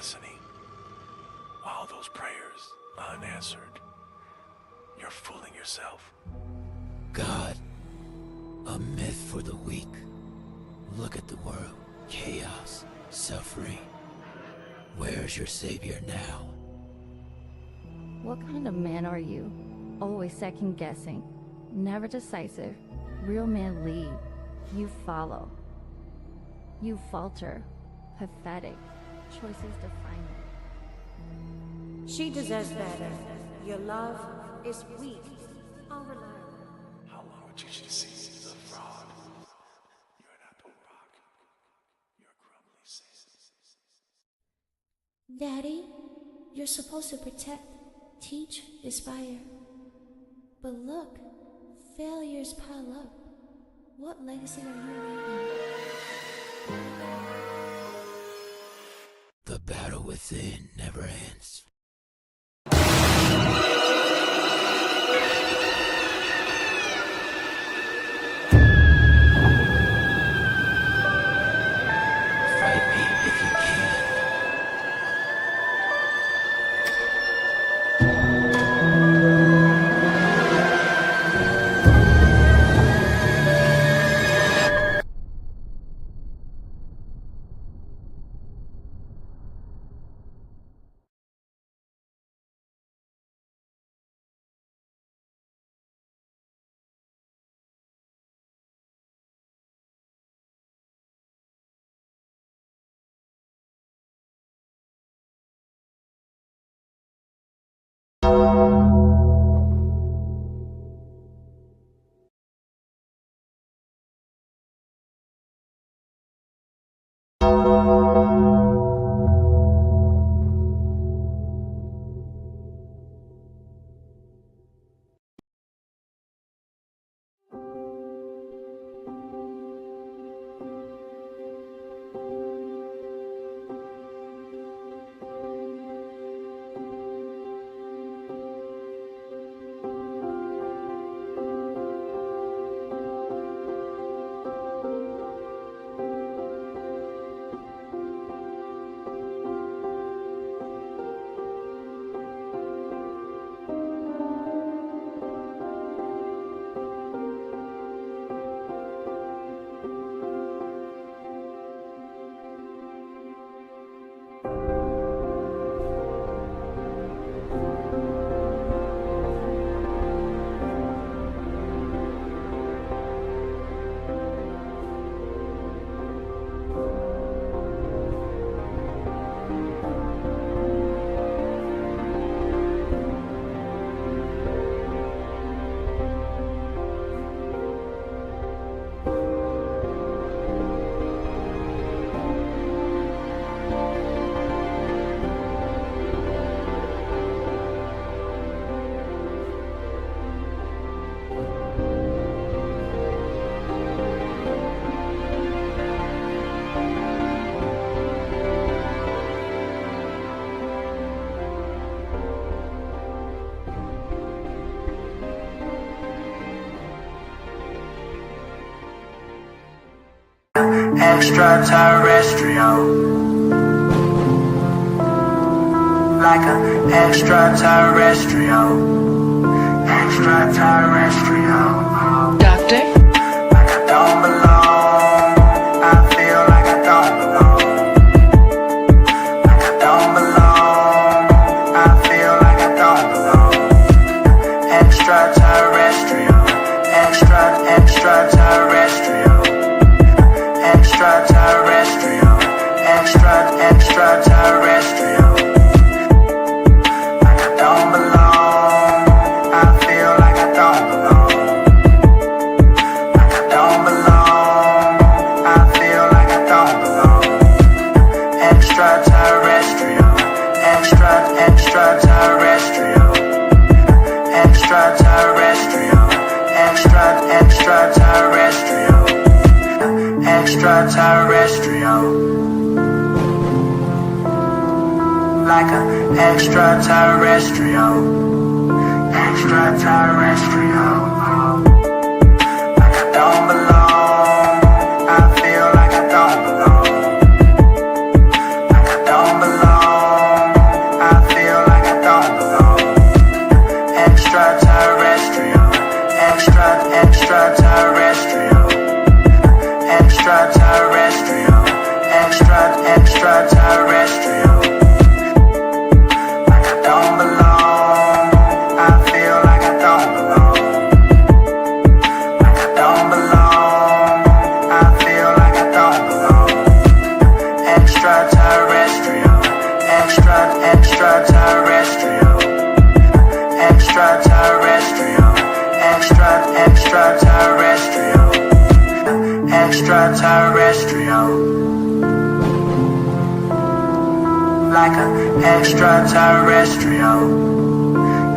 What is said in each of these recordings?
destiny. All those prayers unanswered. You're fooling yourself. God, a myth for the weak. Look at the world. Chaos, suffering. Where's your savior now? What kind of man are you? Always second guessing, never decisive. Real men lead, you follow. You falter, pathetic. Choices define you. She deserves better. Your love is weak, unreliable. How long would you see he's a fraud? You're an apple rock. You're a crumbly sand. Daddy, you're supposed to protect, teach, inspire. But look, failures pile up. What legacy are you leaving? The battle within never ends. Fight me if you can. Extraterrestrial, like an extraterrestrial, extraterrestrial. Doctor? Like I don't belong, I feel like I don't belong. Like I don't belong, I feel like I don't belong. Extraterrestrial, extraterrestrial. Extraterrestrial, extraterrestrial. Like I don't belong, I feel like I don't belong. Like I don't belong, I feel like I don't belong. Extraterrestrial, extraterrestrial. Extraterrestrial, extraterrestrial. Extraterrestrial, like an extraterrestrial, extraterrestrial. Like I don't belong, I feel like I don't belong. Like I don't belong, extraterrestrial, like an extraterrestrial,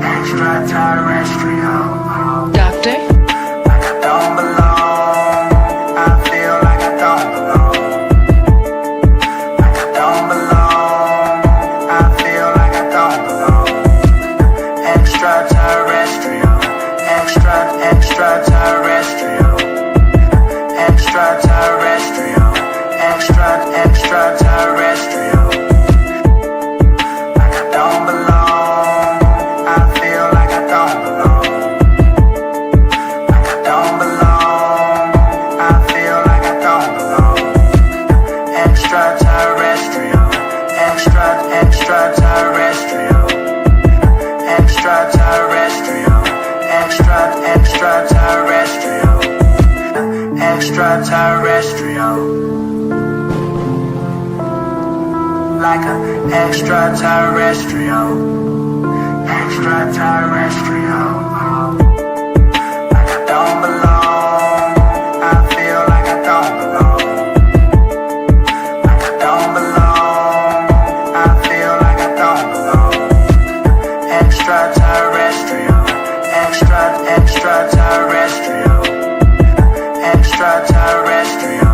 extraterrestrial. Doctor? Like I don't belong, I feel like I don't belong. Like I don't belong, I feel like I don't belong. Extraterrestrial, extraterrestrial, extraterrestrial, extraterrestrial. Like I don't belong, I feel like I don't belong. Like I don't belong, I feel like I don't belong. Extraterrestrial, extraterrestrial, extraterrestrial, extraterrestrial, extraterrestrial. Like an extraterrestrial, extraterrestrial. Like I don't belong, I feel like I don't belong. Like I don't belong, I feel like I don't belong. Extraterrestrial, extraterrestrial, extraterrestrial.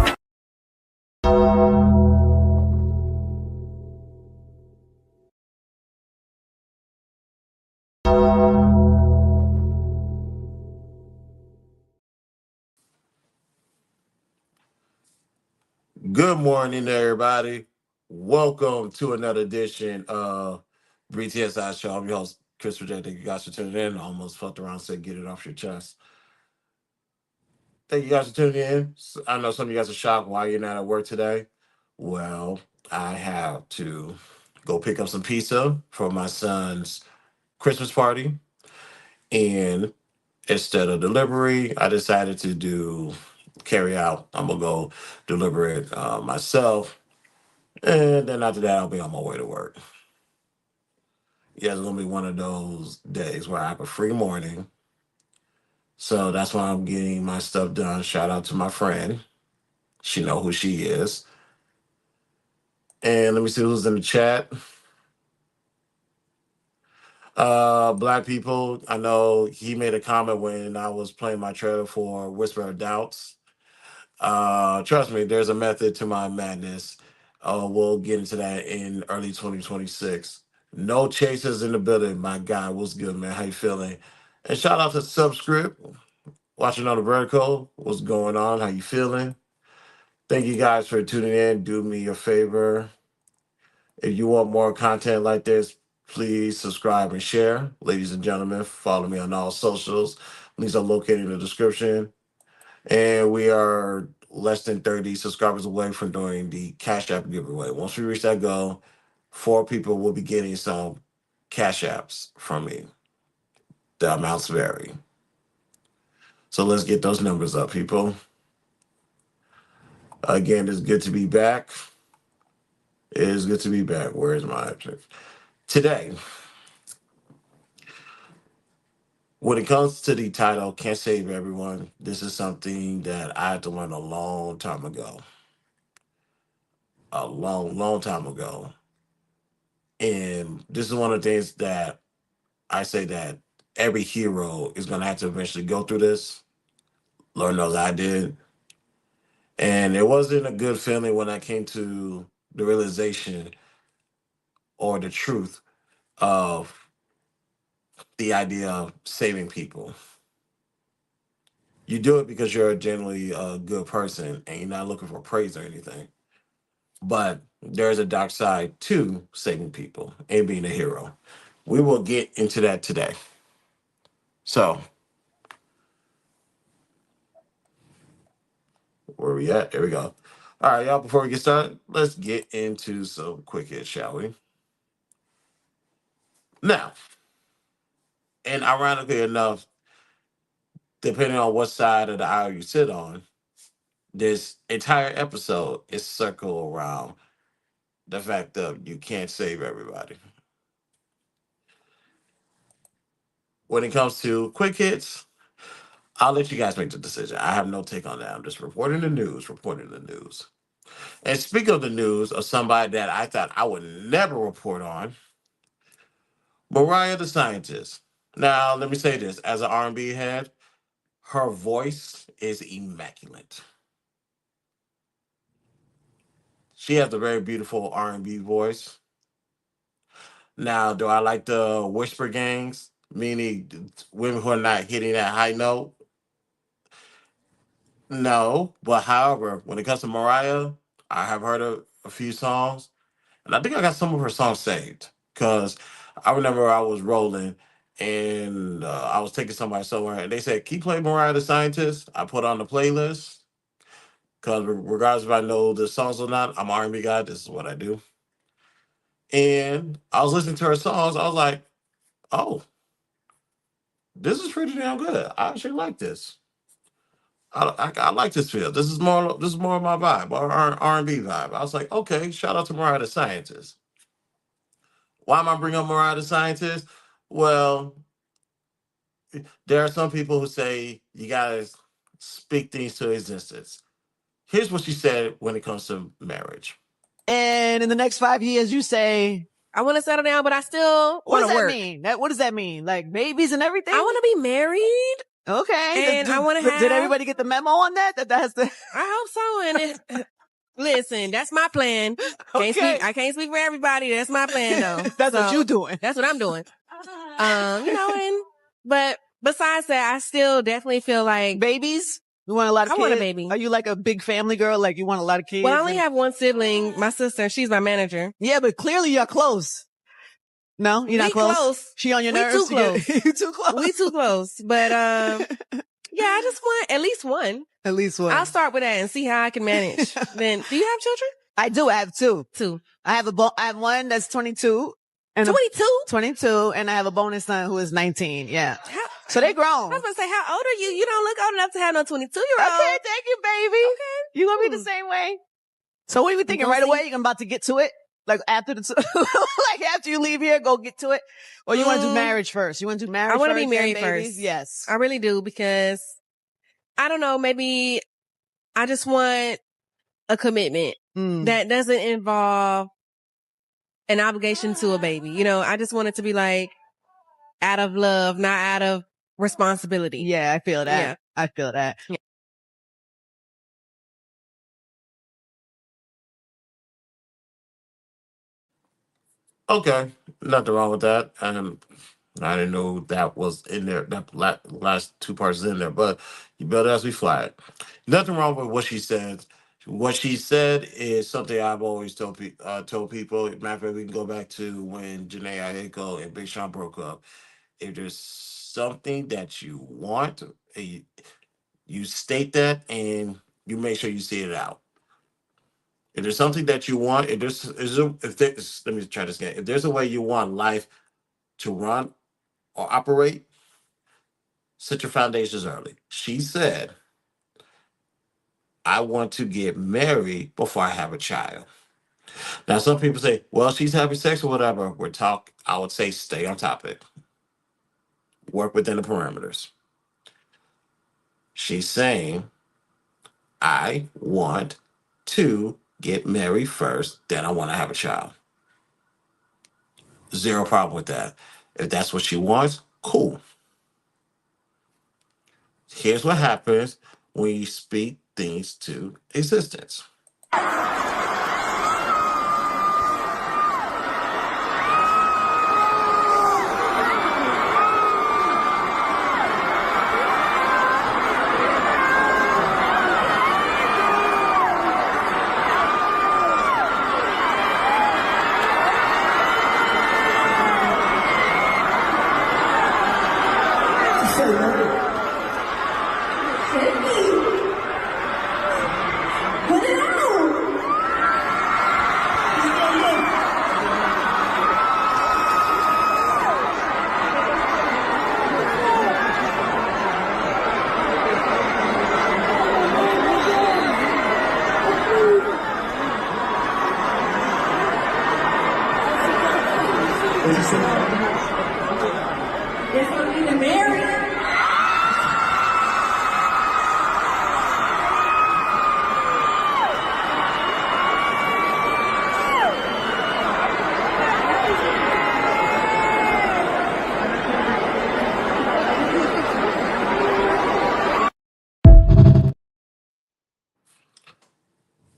Good morning, everybody. Welcome to another edition of BTSI Show. I'm your host, Chris J. Thank you guys for tuning in. I almost fucked around and said, get it off your chest. Thank you guys for tuning in. I know some of you guys are shocked why you're not at work today. Well, I have to go pick up some pizza for my son's Christmas party. And instead of delivery, I decided to do carry out. I'm going to go deliver it myself. And then after that, I'll be on my way to work. Yeah, it's gonna be one of those days where I have a free morning. So that's why I'm getting my stuff done. Shout out to my friend. She know who she is. And let me see who's in the chat. Black people. I know he made a comment when I was playing my trailer for Whisper of Doubts. Trust me, there's a method to my madness. We'll get into that in early 2026. No chasers in the building. My guy, what's good, man? How you feeling? And shout out to Subscript, watching on the vertical. What's going on? How you feeling? Thank you guys for tuning in. Do me a favor. If you want more content like this, please subscribe and share. Ladies and gentlemen, follow me on all socials. Links are located in the description. And we are less than 30 subscribers away from doing the Cash App giveaway. Once we reach that goal, 4 people will be getting some Cash Apps from me. The amounts vary. So let's get those numbers up, people. Again, it's good to be back. It is good to be back. Where's my today? When it comes to the title, Can't Save Everyone, this is something that I had to learn a long time ago. A long, long time ago. And this is one of the things that I say that every hero is going to have to eventually go through this. Lord knows I did. And it wasn't a good feeling when I came to the realization or the truth of the idea of saving people. You do it because you're a generally good person and you're not looking for praise or anything. But there's a dark side to saving people and being a hero. We will get into that today. So, where we at? There we go. All right, y'all, before we get started, let's get into some quick hits, shall we? Now, and ironically enough, depending on what side of the aisle you sit on, this entire episode is circled around the fact that you can't save everybody. When it comes to quick hits, I'll let you guys make the decision. I have no take on that. I'm just reporting the news, reporting the news. And speaking of the news of somebody that I thought I would never report on, Mariah the Scientist. Now, let me say this. As an R&B head, her voice is immaculate. She has a very beautiful R&B voice. Now, do I like the whisper gangs, meaning women who are not hitting that high note? No. But however, when it comes to Mariah, I have heard a few songs, and I think I got some of her songs saved because I remember I was rolling and I was taking somebody somewhere, and they said, "Keep playing Mariah the Scientist." I put on the playlist because regardless if I know the songs or not, I'm an R&B guy. This is what I do. And I was listening to her songs. I was like, "Oh, this is pretty damn good. I actually like this. I like this feel. This is more of my vibe, R&B vibe." I was like, "Okay, shout out to Mariah the Scientist." Why am I bringing up Mariah the Scientist? Well, there are some people who say you gotta speak things to existence. Here's what she said when it comes to marriage. And in the next 5 years, you say, I want to settle down, but I still what want does to that work. mean? What does that mean? Like babies and everything? I want to be married. Okay. And I want to have. Did everybody get the memo on that? That has to. I hope so. And listen, that's my plan. Okay. I can't speak for everybody. That's my plan, though. That's what you doing. That's what I'm doing. But besides that, I still definitely feel like Babies? You want a lot of kids? I want a baby. Are you like a big family girl? Like you want a lot of kids? Well, I only have one sibling, my sister. She's my manager. Yeah, but clearly you're close. No, you're not close. She on your nerves? Too close. You too close. We too close. But yeah, I just want at least one. At least one. I'll start with that and see how I can manage. Then, do you have children? I do. I have two. Two. I have one that's 22. And 22? 22, and I have a bonus son who is 19. Yeah. So they grown. I was going to say, how old are you? You don't look old enough to have no 22-year-old. Okay, thank you, baby. Okay. You gonna be the same way. So what are you thinking right away? You're about to get to it? Like after like after you leave here, go get to it? Or you want to do marriage first? You want to do marriage first? I want to be married first. Yes. I really do because, I don't know, maybe I just want a commitment that doesn't involve an obligation to a baby. You know, I just want it to be like out of love, not out of responsibility. Yeah, I feel that. Yeah. I feel that. Yeah. Okay, nothing wrong with that. I didn't know that was in there. That last two parts is in there, but you better as we fly it. Nothing wrong with what she said. What she said is something I've always told people. Matter of fact, we can go back to when Janae Aiko and Big Sean broke up. If there's something that you want, you state that and you make sure you see it out. If there's something that you want, let me try this again. If there's a way you want life to run or operate, set your foundations early. She said, I want to get married before I have a child. Now, some people say, well, she's having sex or whatever. I would say stay on topic. Work within the parameters. She's saying, I want to get married first, then I want to have a child. Zero problem with that. If that's what she wants, cool. Here's what happens when you speak things to existence.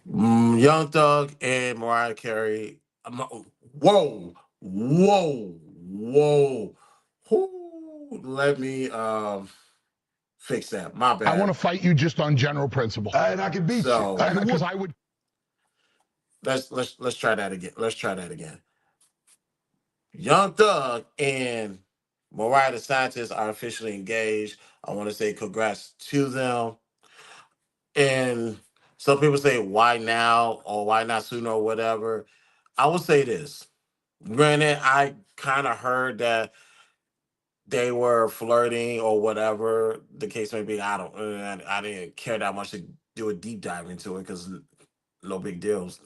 Young Thug and Mariah Carey. Whoa, whoa, whoa. Let me fix that. My bad. I want to fight you just on general principle. And I can beat you. Because I would. Let's try that again. Let's try that again. Young Thug and Mariah the Scientist are officially engaged. I want to say congrats to them. And some people say, why now or why not sooner or whatever. I will say this. Granted, I kind of heard that they were flirting or whatever the case may be. I didn't care that much to do a deep dive into it because no big deals.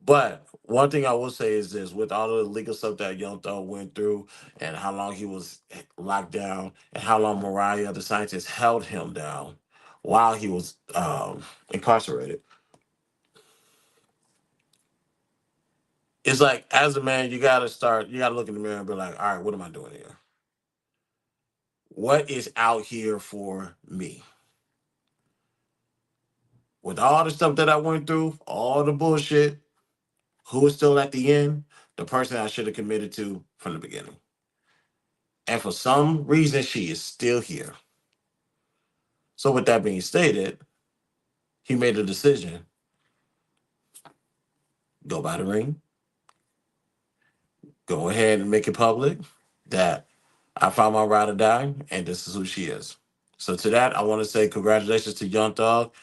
But one thing I will say is this: with all of the legal stuff that Young Thug went through, and how long he was locked down, and how long Mariah the Scientist held him down while he was incarcerated, it's like as a man, you gotta look in the mirror and be like, all right, what am I doing here? What is out here for me? With all the stuff that I went through, all the bullshit, who is still at the end? The person I should have committed to from the beginning. And for some reason, she is still here. So, with that being stated, he made a decision: go buy the ring, go ahead and make it public that I found my ride or die, and this is who she is. So, to that, I want to say congratulations to Young Thug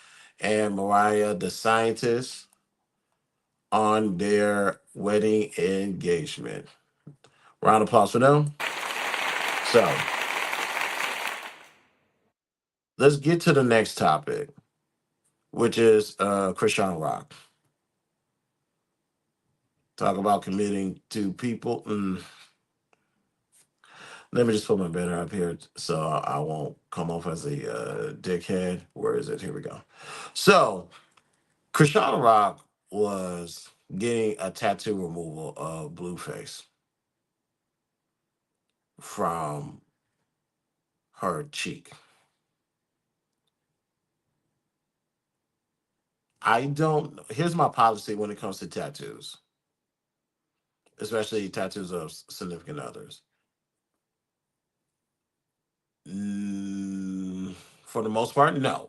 and Mariah the Scientist on their wedding engagement. Round of applause for them. So, let's get to the next topic, which is Christian Rock. Talk about committing to people. Let me just put my banner up here so I won't come off as a dickhead. Where is it? Here we go. So, Christian Rock was getting a tattoo removal of Blueface from her cheek. I don't. Here's my policy when it comes to tattoos, especially tattoos of significant others. Mm, for the most part, no.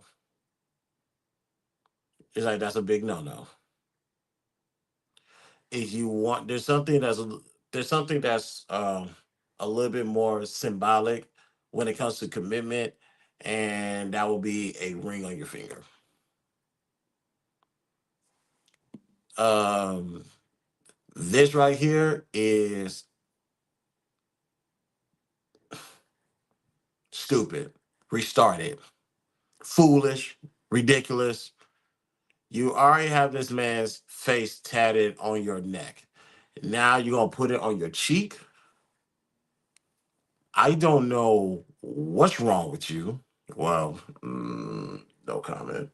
It's like that's a big no-no. If you want, there's something that's a little bit more symbolic when it comes to commitment, and that will be a ring on your finger. Um, this right here is stupid, restarted, foolish, ridiculous. You already have this man's face tatted on your neck. Now you're gonna put it on your cheek. I don't know what's wrong with you. Well, no comment.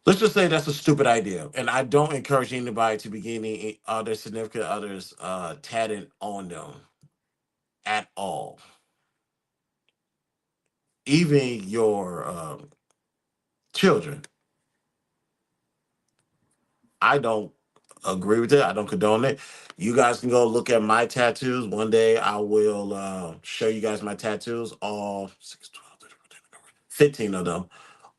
Let's just say that's a stupid idea, and I don't encourage anybody to be getting other significant others tatted on them at all. Even your children. I don't agree with it. I don't condone it. You guys can go look at my tattoos. One day I will show you guys my tattoos, all 6, 12, 13, 15 of them.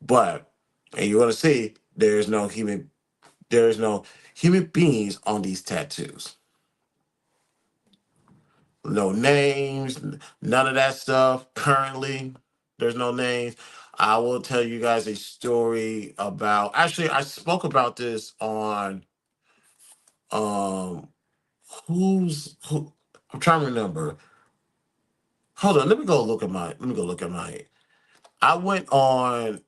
But, and you're going to see there is no human beings on these tattoos. No names, none of that stuff. Currently, there's no names. I will tell you guys a story about. Actually, I spoke about this on um who. I'm trying to remember. Hold on, let me go look at my. I went on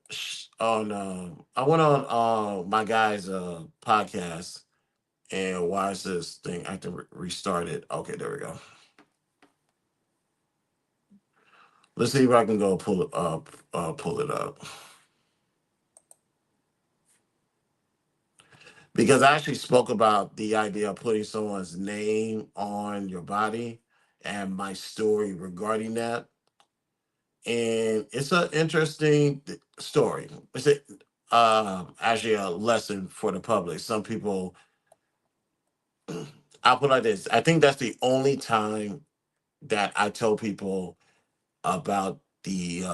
I went on my guy's podcast. And why is this thing acting restarted? Okay, there we go. Let's see if I can go pull it up. Pull it up because I actually spoke about the idea of putting someone's name on your body and my story regarding that. And it's an interesting story. actually a lesson for the public. Some people, I'll put it like this. I think that's the only time that I tell people about the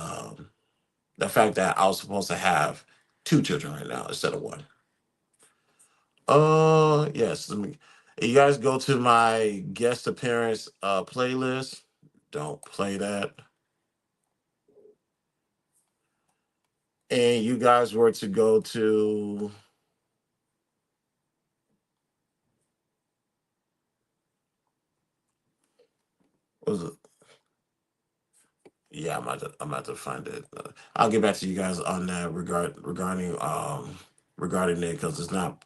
fact that I was supposed to have 2 children right now instead of 1. Yes. Let me. You guys go to my guest appearance playlist. Don't play that. And you guys were to go to. What was it? Yeah, I'm about to find it. I'll get back to you guys on that regarding it because it's not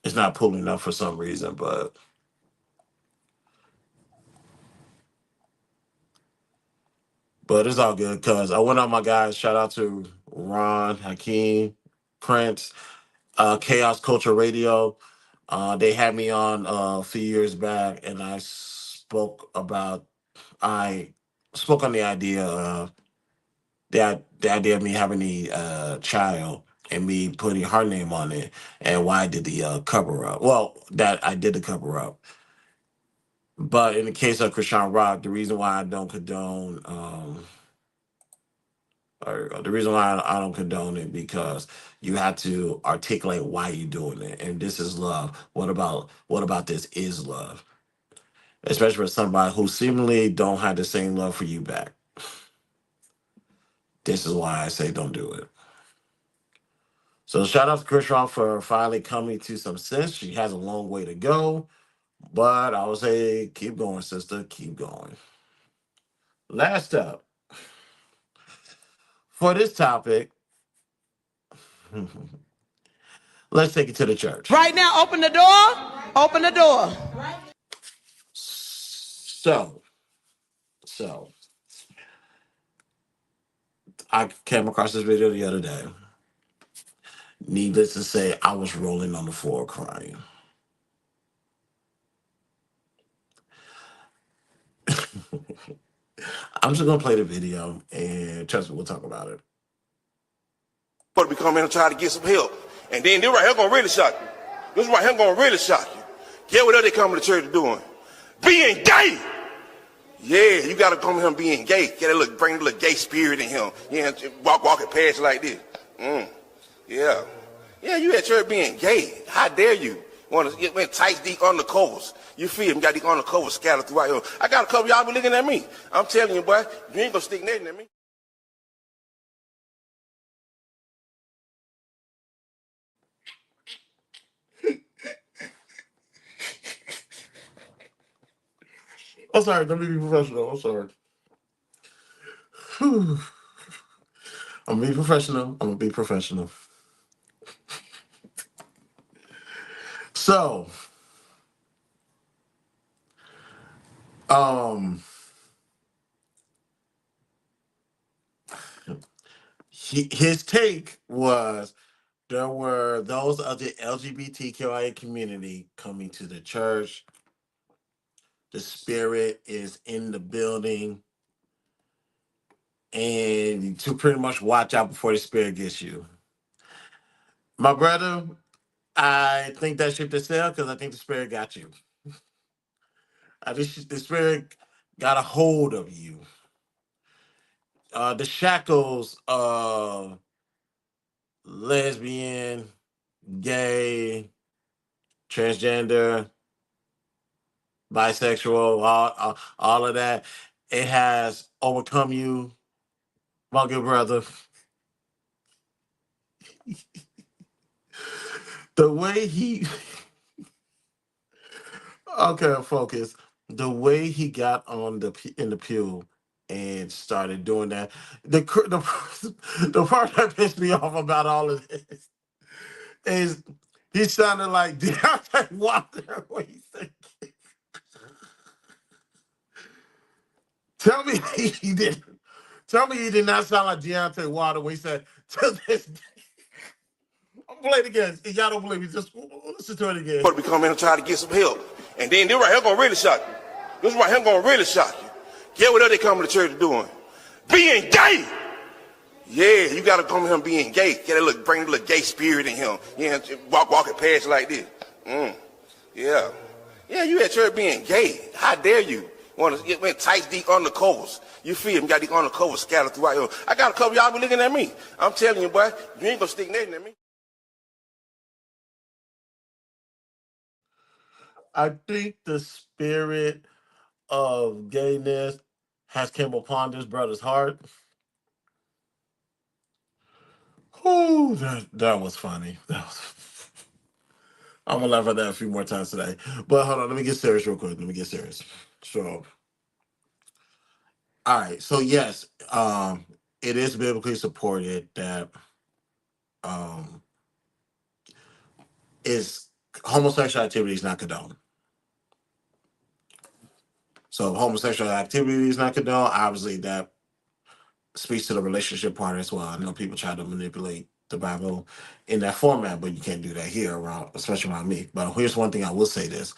it's not pulling up for some reason, but it's all good because I went on my guys. Shout out to Ron, Hakeem, Prince, Chaos Culture Radio. They had me on a few years back, and I spoke on the idea of the idea of me having a child and me putting her name on it, and why I did the cover up. Well, that I did the cover up. But in the case of Krishan Rock, the reason why I don't condone, or the reason why I don't condone it, because you have to articulate why you're doing it, and this is love. What about this is love? Especially for somebody who seemingly don't have the same love for you back. This is why I say don't do it. So shout out to Krishan for finally coming to some sense. She has a long way to go, but I would say keep going, sister. Keep going. Last up for this topic, let's take it to the church. Right now, open the door. Open the door. So I came across this video the other day. Needless to say, I was rolling on the floor crying. I'm just gonna play the video and trust me, we'll talk about it. But we come in and try to get some help. And then this right here gonna really shock you. This right here gonna really shock you. Get what they coming to church doing? Being gay! Yeah, you gotta come here and being gay. Bring a little gay spirit in him. Yeah, walking past you like this. Yeah. Yeah, you at church being gay. How dare you? Want to get tight, deep undercovers. You feel me? Got these undercovers scattered throughout here. I got a couple y'all be looking at me. I'm telling you, boy, you ain't gonna stick nothing at me. I'm sorry, let me be professional. I'm sorry. Whew. I'm gonna be professional. So, his take was there were those of the LGBTQIA community coming to the church. The spirit is in the building, and to pretty much watch out before the spirit gets you. My brother, I think that ship to sail because I think the spirit got you. I think the spirit got a hold of you. The shackles of lesbian, gay, transgender, bisexual, all of that, it has overcome you, my good brother. The way he, okay, focus. The way he got on in the pew and started doing that. The the part that pissed me off about all of this is he sounded like Deontay Wilder when he said, "Tell me he didn't." Tell me he did not sound like Deontay Wilder when he said, "To this day." I'm playing again. If y'all don't believe me, just listen to it again. But we come in and try to get some help. And then this right here gonna really shock you. This right here gonna really shock you. Get what they coming to church doing? Being gay! Yeah, you gotta come to him being gay. Get a little, bring a little gay spirit in him. Yeah, walking past like this. Yeah. Yeah, you at church being gay. How dare you? Want to get tight, deep undercovers. You feel me? Got these undercovers scattered throughout here. I got a couple y'all be looking at me. I'm telling you, boy, you ain't gonna stick nothing at me. I think the spirit of gayness has came upon this brother's heart. Oh, that was funny. I'm gonna laugh at that a few more times today. But hold on, let me get serious real quick. Let me get serious. So, all right. So yes, it is biblically supported that um, is homosexual activity is not condoned. So, if homosexual activity is not condoned, obviously that speaks to the relationship part as well. I know people try to manipulate the Bible in that format, but you can't do that here around, especially around me. But here's one thing I will say: this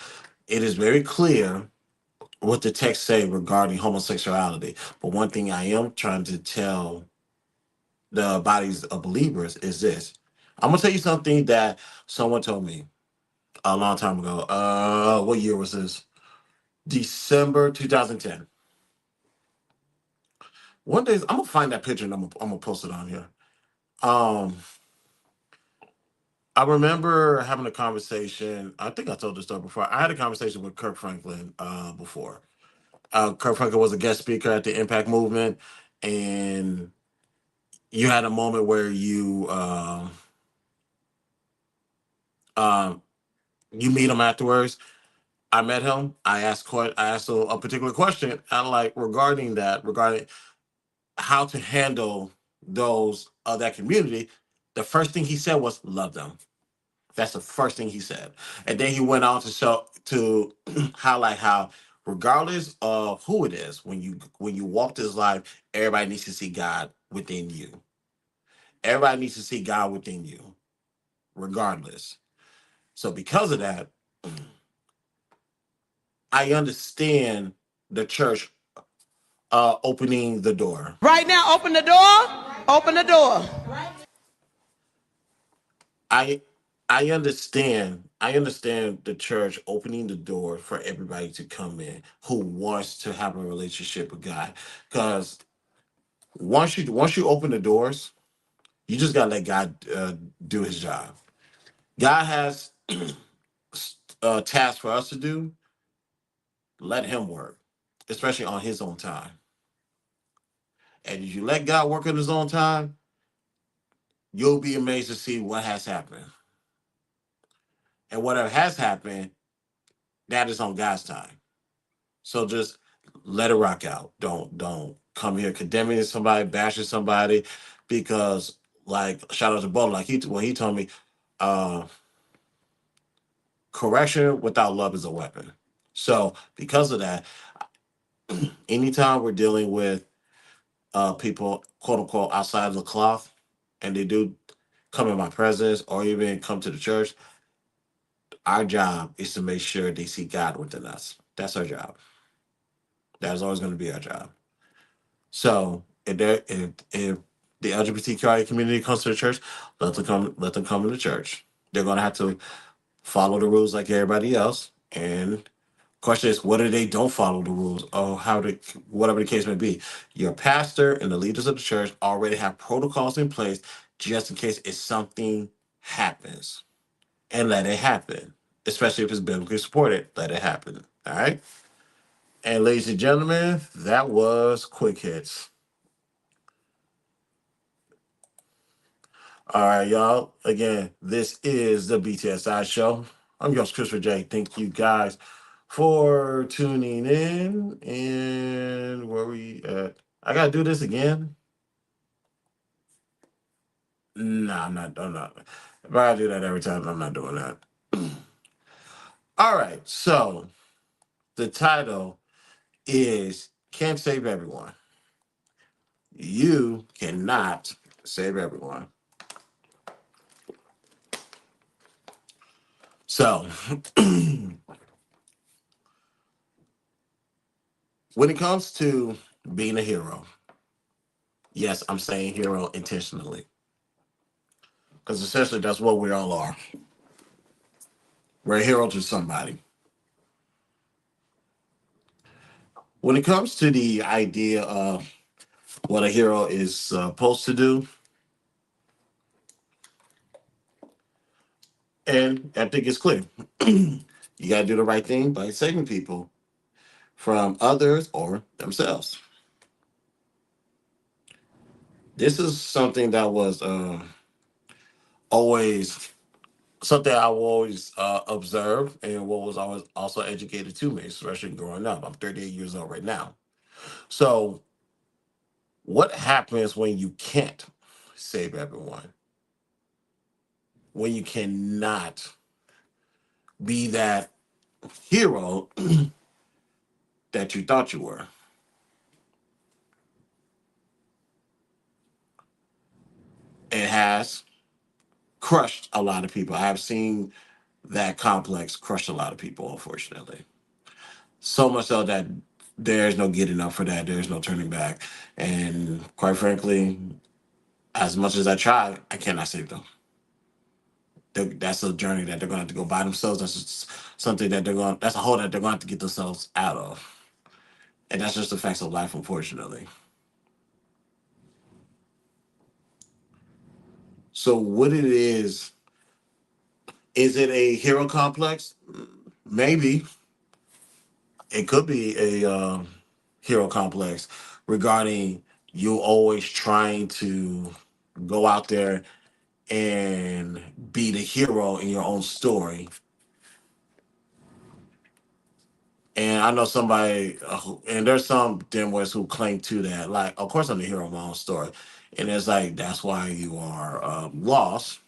it is very clear what the text say regarding homosexuality. But one thing I am trying to tell the bodies of believers is this. I'm gonna tell you something that someone told me a long time ago. What year was this? December 2010. One day I'm gonna find that picture and I'm gonna post it on here. Um, I remember having a conversation. I think I told this story before. I had a conversation with Kirk Franklin before. Kirk Franklin was a guest speaker at the Impact Movement, and you had a moment where you meet him afterwards. I met him. I asked a particular question, and like regarding how to handle those of that community. The first thing he said was love them. That's the first thing he said, and then he went on to show to highlight how, regardless of who it is, when you walk this life, everybody needs to see God within you. Everybody needs to see God within you, regardless. So because of that, I understand the church opening the door. Right now, open the door. Open the door. I I understand the church opening the door for everybody to come in who wants to have a relationship with God. Because once you open the doors, you just gotta let God do His job. God has tasks for us to do. Let Him work, especially on His own time. And if you let God work on His own time, you'll be amazed to see what has happened. And whatever has happened, that is on God's time. So just let it rock out. Don't come here condemning somebody, bashing somebody, because like shout out to Bo, like when he told me, uh, correction without love is a weapon. So because of that, anytime we're dealing with people quote unquote outside of the cloth, and they do come in my presence or even come to the church, our job is to make sure they see God within us. That's our job. That is always going to be our job. So if the LGBTQI community comes to the church, let them come to the church. They're gonna have to follow the rules like everybody else. And question is, what if they don't follow the rules or whatever the case may be? Your pastor and the leaders of the church already have protocols in place just in case if something happens. And let it happen. Especially if it's biblically supported, let it happen. All right. And ladies and gentlemen, that was Quick Hits. All right, y'all. Again, this is the BTSI show. I'm your host, Christopher J. Thank you guys for tuning in. And where we at? I gotta do this again. Nah, I'm not. If I do that every time, I'm not doing that. All right, so the title is Can't Save Everyone. You cannot save everyone. So when it comes to being a hero, Yes, I'm saying hero intentionally. Because essentially that's what we all are. We're a hero to somebody. When it comes to the idea of what a hero is supposed to do, and I think it's clear. You got to do the right thing by saving people from others or themselves. This is something that was always something I will always observe and what was always also educated to me, especially growing up. I'm 38 years old right now. So, what happens when you can't save everyone? When you cannot be that hero that you thought you were? It has crushed a lot of people. I have seen that complex crush a lot of people, unfortunately. So much so that there's no getting up for that. There's no turning back. And quite frankly, as much as I try, I cannot save them. That's a journey that they're going to have to go by themselves. That's just something that that's a hole that they're going to have to get themselves out of. And that's just the facts of life, unfortunately. So, what it is it a hero complex? Maybe. It could be a hero complex regarding you always trying to go out there and be the hero in your own story. And I know somebody, and there's some dimwits who claim to that, like, of course I'm the hero of my own story, and it's like that's why you are lost,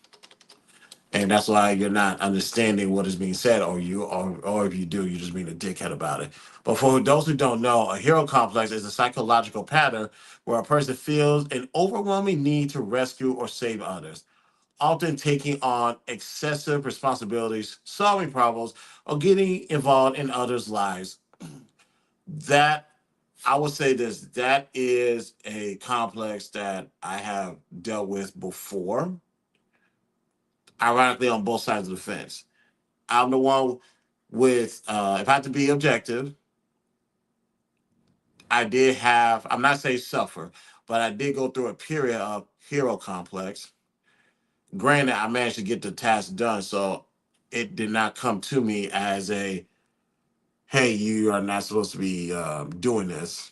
and that's why you're not understanding what is being said, or if you do, you're just being a dickhead about it. But for those who don't know, a hero complex is a psychological pattern where a person feels an overwhelming need to rescue or save others, often taking on excessive responsibilities, solving problems, or getting involved in others' lives. That I would say this, that is a complex that I have dealt with before, ironically on both sides of the fence. I'm the one with if I have to be objective, I'm not saying suffer, but I did go through a period of hero complex. Granted, I managed to get the task done, so it did not come to me as a, hey, you are not supposed to be doing this.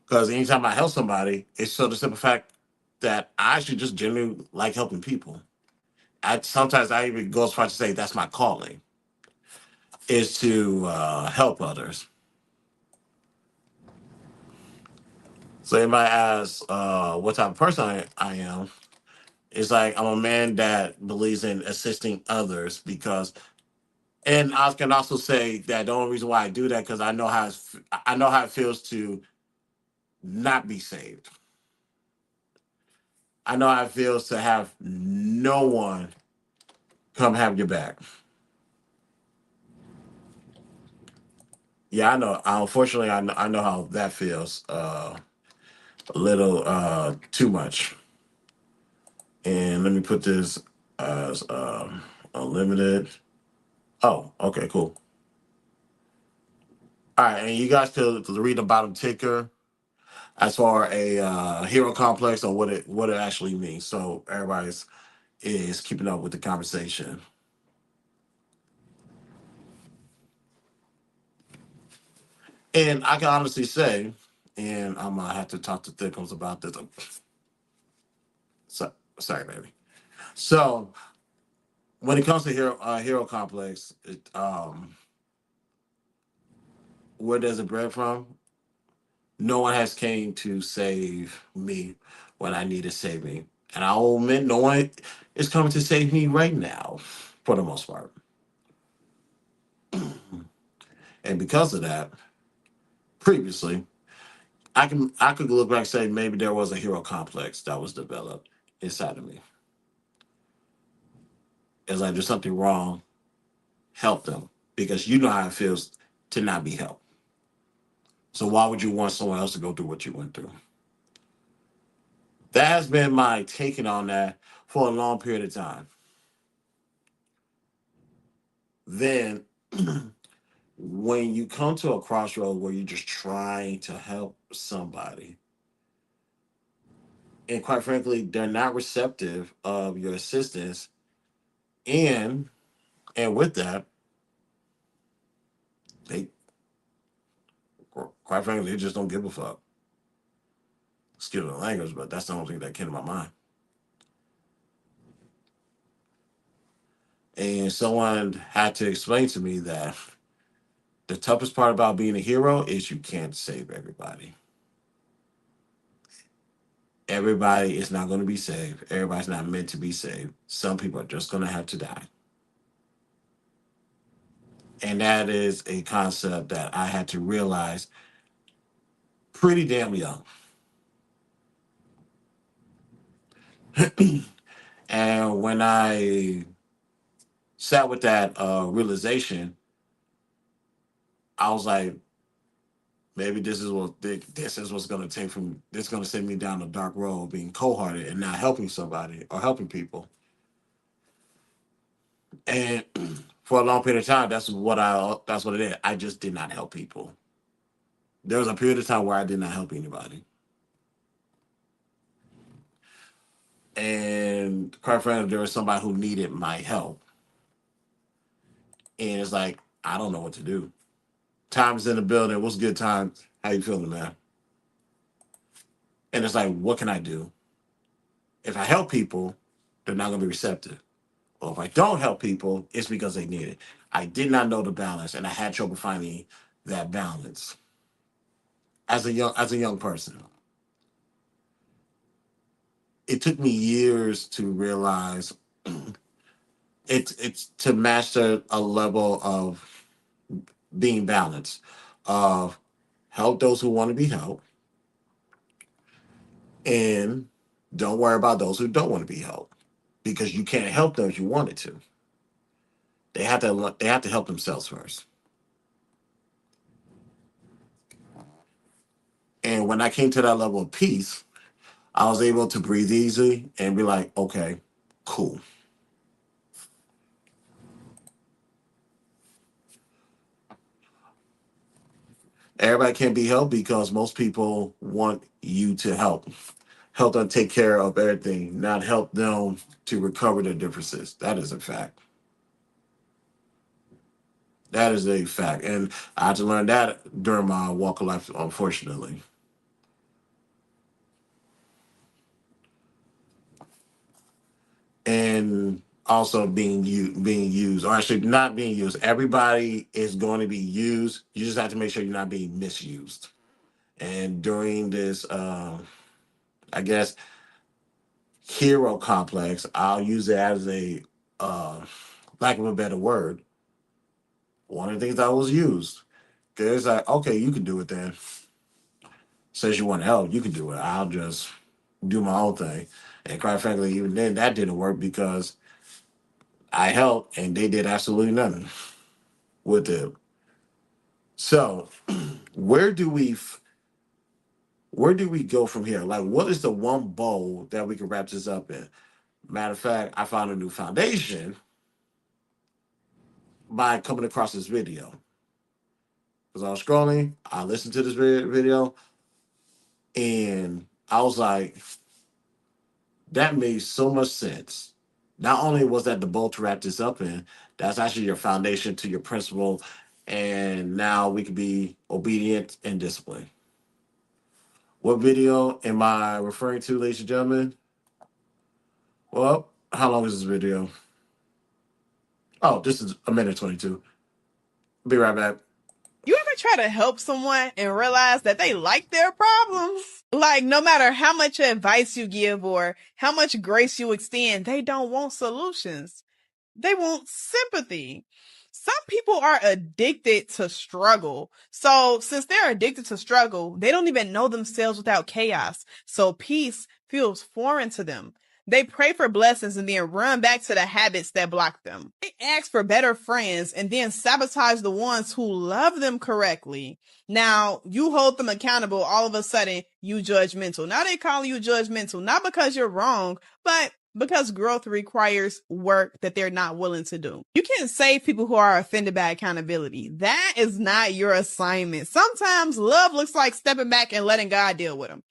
Because anytime I help somebody, it's so the simple fact that I actually just genuinely like helping people. Sometimes I even go as far as to say that's my calling, is to help others. So anybody asks what type of person I am, it's like I'm a man that believes in assisting others because, and I can also say that the only reason why I do that because I know how it feels to not be saved. I know how it feels to have no one come have your back. Yeah, I know. Unfortunately, I know how that feels. A little too much. And let me put this as unlimited. Oh, okay, cool. All right, and you guys could read the bottom ticker as far a hero complex or what it actually means. So everybody's is keeping up with the conversation. And I can honestly say, and I'm gonna have to talk to Thickums about this. So, sorry, baby. So when it comes to hero complex, where does it bred from? No one has came to save me when I needed saving, and I'll admit no one is coming to save me right now, for the most part. And because of that, previously, I could look back and say maybe there was a hero complex that was developed inside of me. It's like there's something wrong, help them because you know how it feels to not be helped. So why would you want someone else to go through what you went through? That has been my taking on that for a long period of time. Then when you come to a crossroad where you're just trying to help somebody, and quite frankly, they're not receptive of your assistance, and with that, they quite frankly they just don't give a fuck. Excuse the language, but that's the only thing that came to my mind. And someone had to explain to me that the toughest part about being a hero is you can't save everybody. Everybody is not going to be saved. Everybody's not meant to be saved. Some people are just going to have to die. And that is a concept that I had to realize pretty damn young. And when I sat with that realization, I was like, maybe this is what's going to take from this. Going to send me down a dark road, being cold-hearted and not helping somebody or helping people. And for a long period of time, that's what it is. I just did not help people. There was a period of time where I did not help anybody. And quite frankly, there was somebody who needed my help. And it's like, I don't know what to do. Time's in the building. What's good, Time? How you feeling, man? And it's like, what can I do? If I help people, they're not going to be receptive. Or if I don't help people, it's because they need it. I did not know the balance, and I had trouble finding that balance as a young person. It took me years to realize it's to master a level of being balanced, of help those who want to be helped, and don't worry about those who don't want to be helped, because you can't help them if you wanted to. They have to help themselves first. And when I came to that level of peace, I was able to breathe easy and be like, okay, cool. Everybody can't be helped because most people want you to help them take care of everything, not help them to recover their differences. That is a fact. That is a fact. And I had to learn that during my walk of life, unfortunately. And also being used, or actually not being used. Everybody is going to be used. You just have to make sure you're not being misused. And during this, I guess, hero complex, I'll use it as a lack of a better word. One of the things I was used. Cause it's like, okay, you can do it then. Says you want to help, you can do it. I'll just do my own thing. And quite frankly, even then that didn't work because I helped and they did absolutely nothing with it. So where do we go from here? Like, what is the one bowl that we can wrap this up in? Matter of fact, I found a new foundation by coming across this video. Because I was scrolling, I listened to this video, and I was like, that made so much sense. Not only was that the bowl to wrap this up in, that's actually your foundation to your principle, and now we can be obedient and disciplined. What video am I referring to, ladies and gentlemen? Well, how long is this video? Oh, this is a minute 22. Be right back. You ever try to help someone and realize that they like their problems? Like, no matter how much advice you give or how much grace you extend, they don't want solutions. They want sympathy. Some people are addicted to struggle. So since they're addicted to struggle, they don't even know themselves without chaos. So peace feels foreign to them. They pray for blessings and then run back to the habits that block them. They ask for better friends and then sabotage the ones who love them correctly. Now, you hold them accountable, all of a sudden, you judgmental. Now they call you judgmental, not because you're wrong, but because growth requires work that they're not willing to do. You can't save people who are offended by accountability. That is not your assignment. Sometimes love looks like stepping back and letting God deal with them.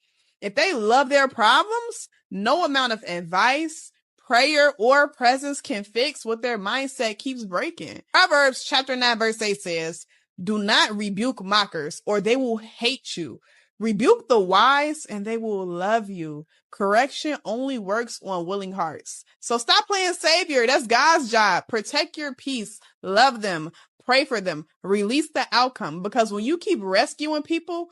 If they love their problems, no amount of advice, prayer, or presence can fix what their mindset keeps breaking. Proverbs chapter 9 verse 8 says, "Do not rebuke mockers, or they will hate you. Rebuke the wise, and they will love you." Correction only works on willing hearts. So stop playing savior. That's God's job. Protect your peace. Love them. Pray for them. Release the outcome. Because when you keep rescuing people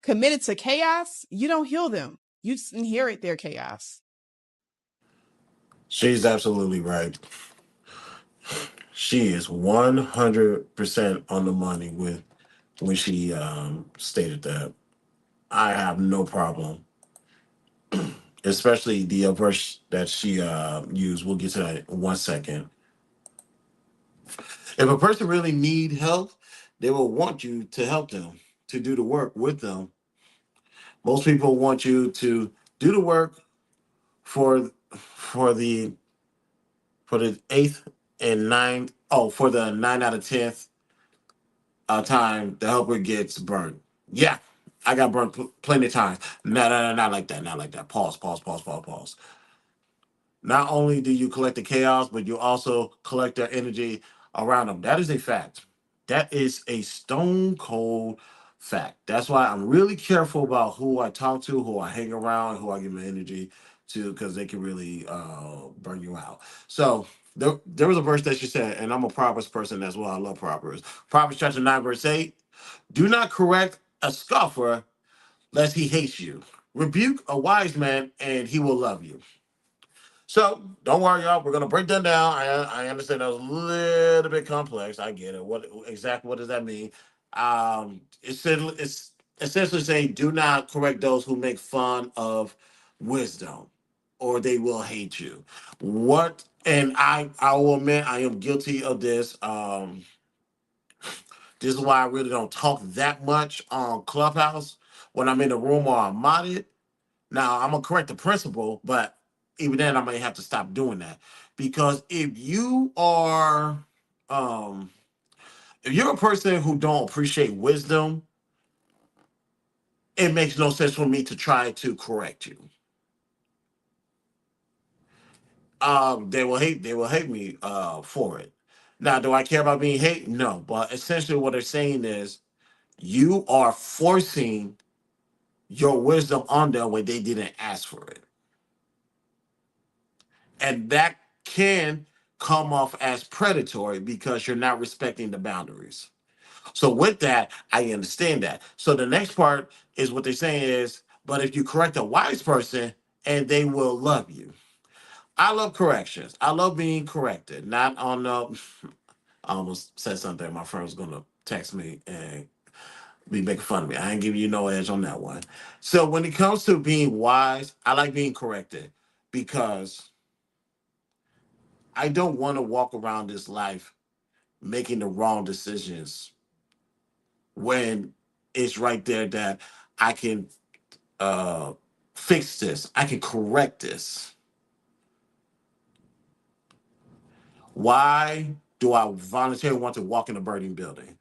committed to chaos, you don't heal them. You just inherit their chaos. She's absolutely right. She is 100% on the money with when she stated that. I have no problem, especially the verse that she used. We'll get to that in 1 second. If a person really need help, they will want you to help them, to do the work with them. Most people want you to do the work for for the for the eighth and ninth. Oh, for the 9 out of 10th time the helper gets burned. Yeah, I got burned plenty of times. No, no, no, not like that. Not like that. Pause, pause, pause, pause, pause. Not only do you collect the chaos, but you also collect their energy around them. That is a fact. That is a stone cold fact. That's why I'm really careful about who I talk to, who I hang around, who I give my energy to, because they can really burn you out. So there was a verse that she said, and I'm a Proverbs person as well. I love Proverbs. Proverbs chapter 9, verse 8. Do not correct a scoffer lest he hates you. Rebuke a wise man and he will love you. So don't worry, y'all. We're gonna break that down. I understand that was a little bit complex. I get it. What does that mean? It's essentially saying do not correct those who make fun of wisdom, or they will hate you. What? And I will admit I am guilty of this. This is why I really don't talk that much on Clubhouse when I'm in the room or I'm modded. Now I'm gonna correct the principal, but even then I may have to stop doing that because um, if you're a person who don't appreciate wisdom, it makes no sense for me to try to correct you. They will hate me for it. Now, do I care about being hate? No, but essentially what they're saying is you are forcing your wisdom on them when they didn't ask for it. And that can come off as predatory because you're not respecting the boundaries. So with that, I understand that. So the next part is what they're saying is, but if you correct a wise person and they will love you. I love corrections. I love being corrected. Not on the I almost said something. My friend was gonna text me and be making fun of me. I ain't giving you no edge on that one. So when it comes to being wise, I like being corrected because I don't want to walk around this life making the wrong decisions when it's right there that I can uh, fix this, I can correct this. Why do I voluntarily want to walk in a burning building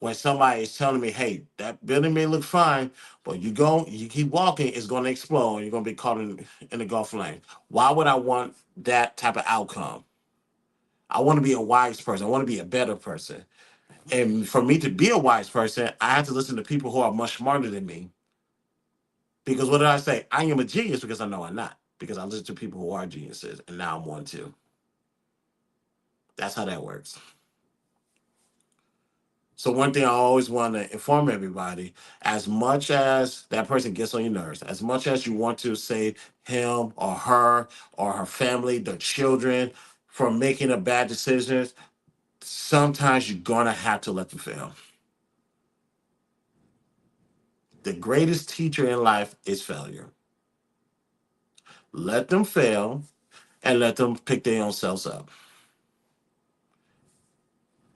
when somebody is telling me, "Hey, that building may look fine, but you keep walking, it's going to explode, and you're going to be caught in the Gulf flame"? Why would I want that type of outcome? I want to be a wise person. I want to be a better person. And for me to be a wise person, I have to listen to people who are much smarter than me. Because what did I say? I am a genius because I know I'm not. Because I listen to people who are geniuses, and now I'm one too. That's how that works. So one thing I always want to inform everybody, as much as that person gets on your nerves, as much as you want to save him or her family, their children from making a bad decision, sometimes you're gonna have to let them fail. The greatest teacher in life is failure. Let them fail and let them pick their own selves up.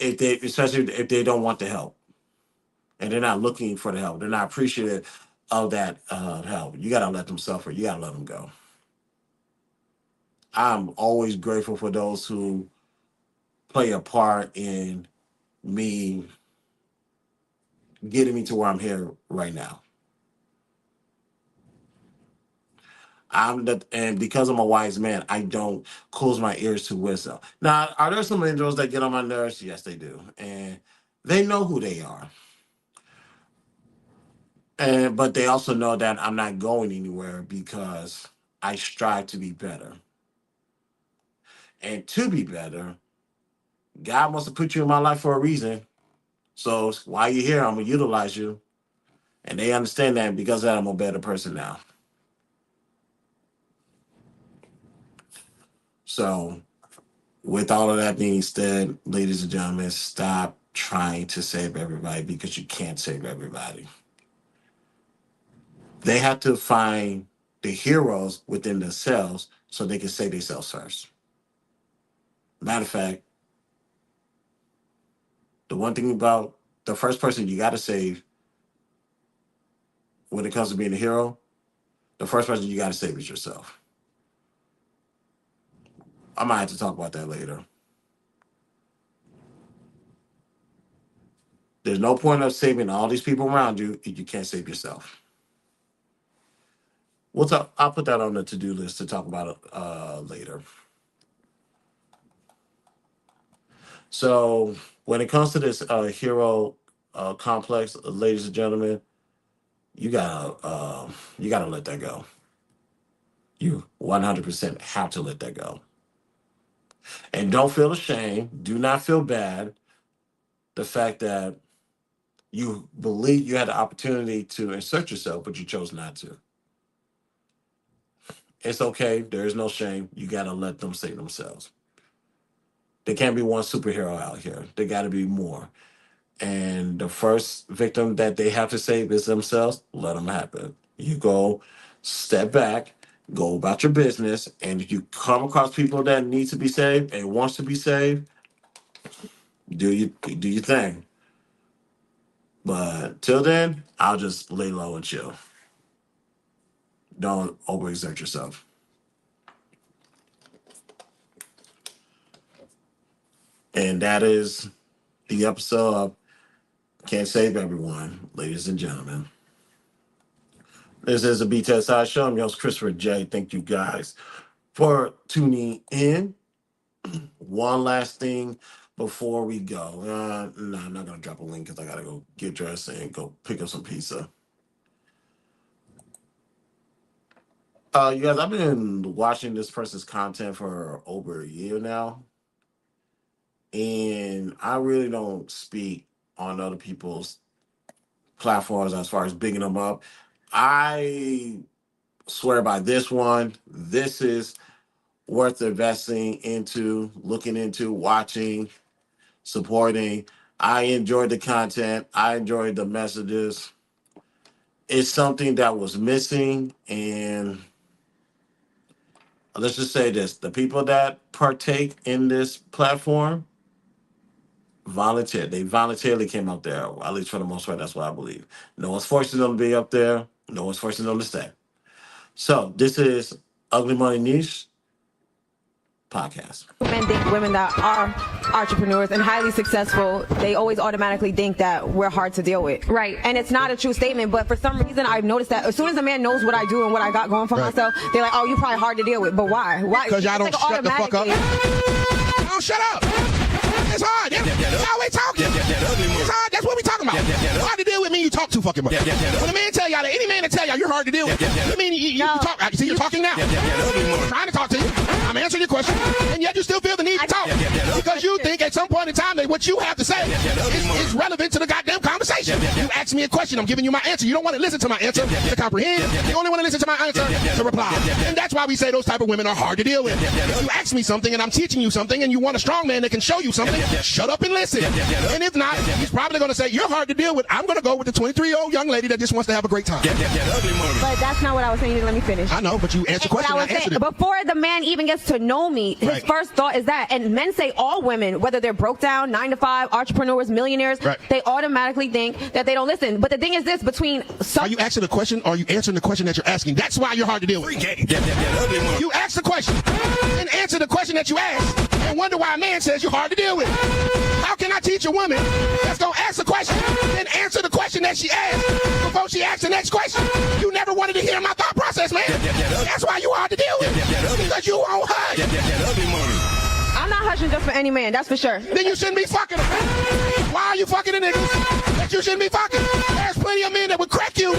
Especially if they don't want the help and they're not looking for the help, they're not appreciative of that help. You got to let them suffer. You got to let them go. I'm always grateful for those who play a part in me getting me to where I'm here right now. And because I'm a wise man, I don't close my ears to wisdom. Now, are there some individuals that get on my nerves? Yes, they do. And they know who they are. But they also know that I'm not going anywhere because I strive to be better. And to be better, God wants to put you in my life for a reason. So while you're here, I'm going to utilize you. And they understand that, and because of that, I'm a better person now. So with all of that being said, ladies and gentlemen, stop trying to save everybody because you can't save everybody. They have to find the heroes within themselves so they can save themselves first. Matter of fact, the one thing about the first person you got to save when it comes to being a hero, the first person you got to save is yourself. I might have to talk about that later. There's no point of saving all these people around you if you can't save yourself. We'll talk. I'll put that on the to-do list to talk about it later. So when it comes to this hero complex, ladies and gentlemen, you gotta let that go. You 100% have to let that go. And don't feel ashamed. Do not feel bad. The fact that you believe you had the opportunity to insert yourself, but you chose not to. It's okay. There is no shame. You got to let them save themselves. There can't be one superhero out here. There got to be more. And the first victim that they have to save is themselves. Let them happen. You go, step back, go about your business. And if you come across people that need to be saved and wants to be saved, do your thing. But till then, I'll just lay low and chill. Don't overexert yourself. And that is the episode of Can't Save Everyone, ladies and gentlemen. This is a BTSI show. I'm your host, Christopher J. Thank you guys for tuning in. One last thing before we go. No, I'm not going to drop a link because I got to go get dressed and go pick up some pizza. You guys, I've been watching this person's content for over a year now. And I really don't speak on other people's platforms as far as bigging them up. I swear by this one. This is worth investing into, looking into, watching, supporting. I enjoyed the content. I enjoyed the messages. It's something that was missing. And let's just say this. The people that partake in this platform they voluntarily came up there, at least for the most part. That's what I believe. No one's forcing them to be up there. No one's forcing them to stay. So this is Ugly Money Niche podcast. Men think women that are entrepreneurs and highly successful, they always automatically think that we're hard to deal with. Right. And it's not a true statement, but for some reason I've noticed that as soon as a man knows what I do and what I got going for myself, they're like, oh, you're probably hard to deal with. But why? Why? Because y'all don't shut the fuck up. Don't shut up. It's hard. Y'all always talking. It's hard. That's what we talking about. Hard to deal with mean you talk too fucking much. When a man tell y'all that, any man that tell y'all you're hard to deal with, I mean you talk. See, you're talking now. I'm trying to talk to you. I'm answering your question. And and yet you still feel the need to talk. Because you think at some point in time that what you have to say is relevant to the goddamn conversation. You ask me a question, I'm giving you my answer. You don't want to listen to my answer to comprehend. You only want to listen to my answer to reply. And that's why we say those type of women are hard to deal with. If you ask me something and I'm teaching you something and you want a strong man that can show you something, shut up and listen. And if not, he's probably going to say, you're hard to deal with. I'm going to go with the 23-year-old young lady that just wants to have a great time. But that's not what I was saying. Let me finish. I know, but you answered the question. I answered it. Before the man even gets to know me, his first thought is that. And men say all women, whether they're broke down, 9 to 5, entrepreneurs, millionaires, they automatically think that they don't listen. But the thing is this, between are you asking the question or are you answering the question that you're asking? That's why you're hard to deal with. You ask the question and answer the question that you asked and wonder why a man says you're hard to deal with. How can I teach a woman that's going to ask the question and answer the question that she asked before she asks the next question? You never wanted to hear my thought process, man. That's why you hard to deal with. Because you won't hush. I'm not hushing just for any man, that's for sure. Then you shouldn't be fucking them. Why are you fucking the niggas that you shouldn't be fucking? There's plenty of men that would crack you.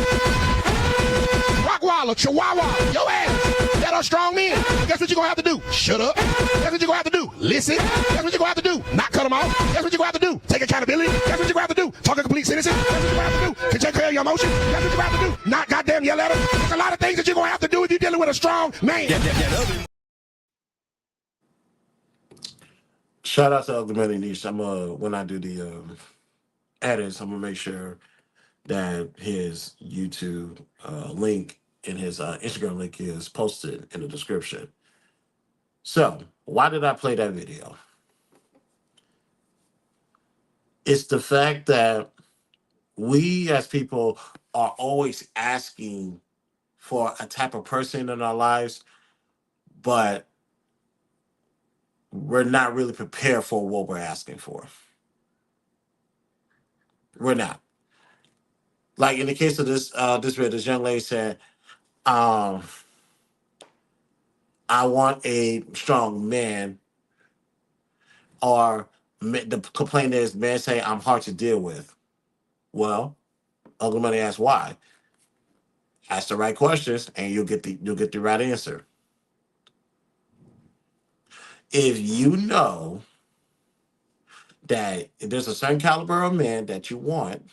Rockwaller, Chihuahua, your ass. That are strong men. Guess what you're going to have to do? Shut up. Guess what you're going to have to do? Listen. Guess what you're going to have to do? Not cut them off. Guess what you're going to have to do? Take accountability. Guess what you're going to have to do? Talk a complete sentence. Guess what you're going to have to do? To take care of your emotions. Guess what you're going to have to do? Not goddamn yell at them. There's a lot of things that you're going to have to do if you're dealing with a strong man. Shout out to Ugly Money Niche. When I do the edits, I'm gonna make sure that his YouTube link and his Instagram link is posted in the description. So, why did I play that video? It's the fact that we as people are always asking for a type of person in our lives, but we're not really prepared for what we're asking for. We're not. Like in the case of this video, this young lady said, I want a strong man. Or the complaint is men say I'm hard to deal with. Well, Ugly Money asks why. Ask the right questions and you'll get the right answer. If you know that there's a certain caliber of man that you want,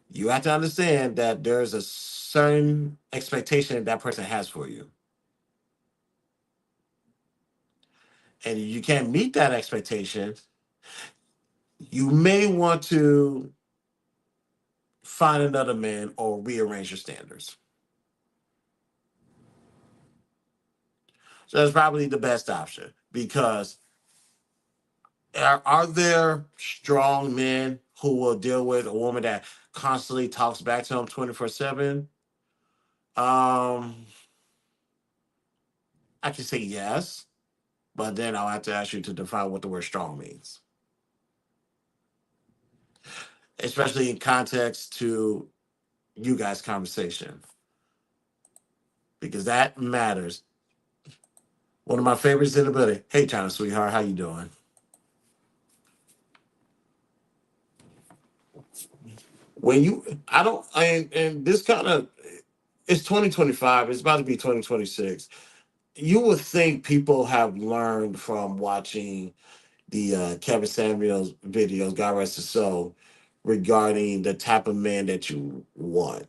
you have to understand that there's a certain expectation that person has for you. And if you can't meet that expectation, you may want to find another man or rearrange your standards. So that's probably the best option, because are there strong men who will deal with a woman that constantly talks back to them 24/7? I can say yes, but then I'll have to ask you to define what the word strong means, especially in context to you guys' conversation, because that matters. One of my favorites in the building. Hey, China sweetheart, how you doing? When you, I don't, and this kind of, it's 2025. It's about to be 2026. You would think people have learned from watching the Kevin Samuels videos, God rest his soul, regarding the type of man that you want.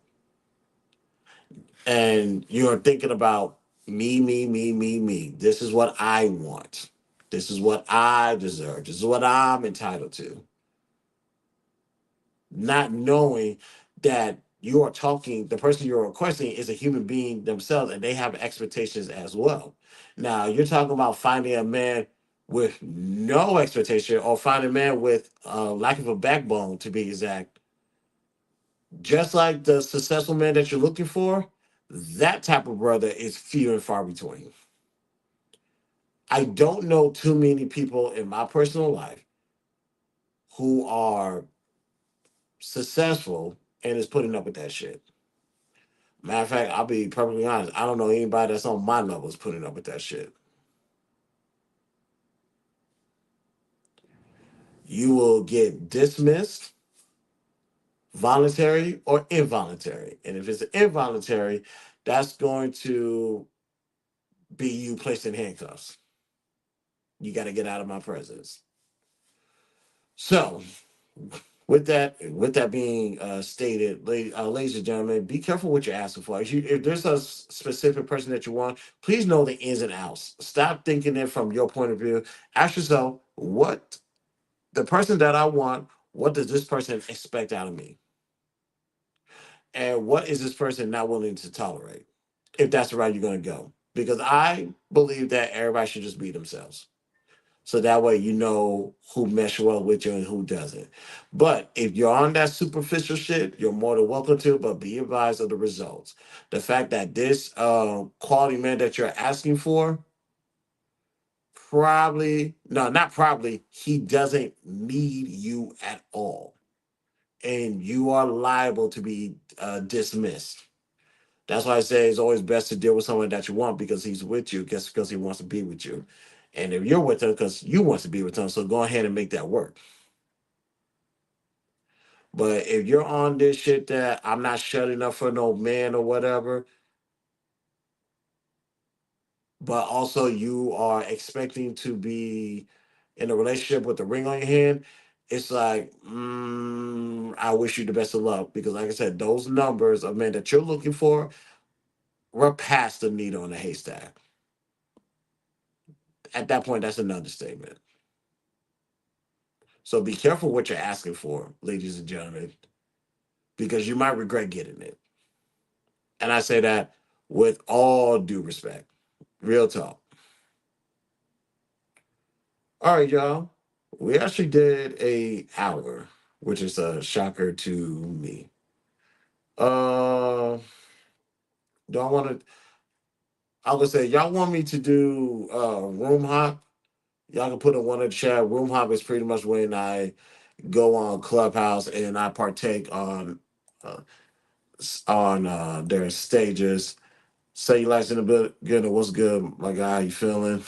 And you're thinking about me, me, me, me, me. This is what I want. This is what I deserve. This is what I'm entitled to. Not knowing that you are talking, the person you're requesting is a human being themselves, and they have expectations as well. Now, you're talking about finding a man with no expectation, or finding a man with lack of a backbone, to be exact. Just like the successful man that you're looking for, that type of brother is few and far between. I don't know too many people in my personal life who are successful and is putting up with that shit. Matter of fact, I'll be perfectly honest. I don't know anybody that's on my level is putting up with that shit. You will get dismissed, voluntary or involuntary. And if it's involuntary, that's going to be you placed in handcuffs. You got to get out of my presence. So, with that being stated, ladies and gentlemen, be careful what you're asking for. If there's a specific person that you want, please know the ins and outs. Stop thinking it from your point of view. Ask yourself, what the person that I want, what does this person expect out of me? And what is this person not willing to tolerate? If that's the route you're going to go. Because I believe that everybody should just be themselves. So that way you know who mesh well with you and who doesn't. But if you're on that superficial shit, you're more than welcome to, but be advised of the results. The fact that this quality man that you're asking for, probably, no, not probably, he doesn't need you at all. And you are liable to be dismissed. That's why I say it's always best to deal with someone that you want because he's with you, just because he wants to be with you. And if you're with him because you want to be with him, so go ahead and make that work. But if you're on this shit that I'm not shutting up for no man or whatever, but also you are expecting to be in a relationship with a ring on your hand, it's like, I wish you the best of luck. Because like I said, those numbers of men that you're looking for, we're past the needle in the haystack. At that point, that's an understatement. So be careful what you're asking for, ladies and gentlemen, because you might regret getting it. And I say that with all due respect. Real talk. All right, y'all. We actually did a hour, which is a shocker to me. Uh, do I want to? I would say y'all want me to do room hop. Y'all can put in one in the chat. Room hop is pretty much when I go on Clubhouse and I partake uh, on their stages. Say you like in a bit. Good. What's good, my guy? How you feeling?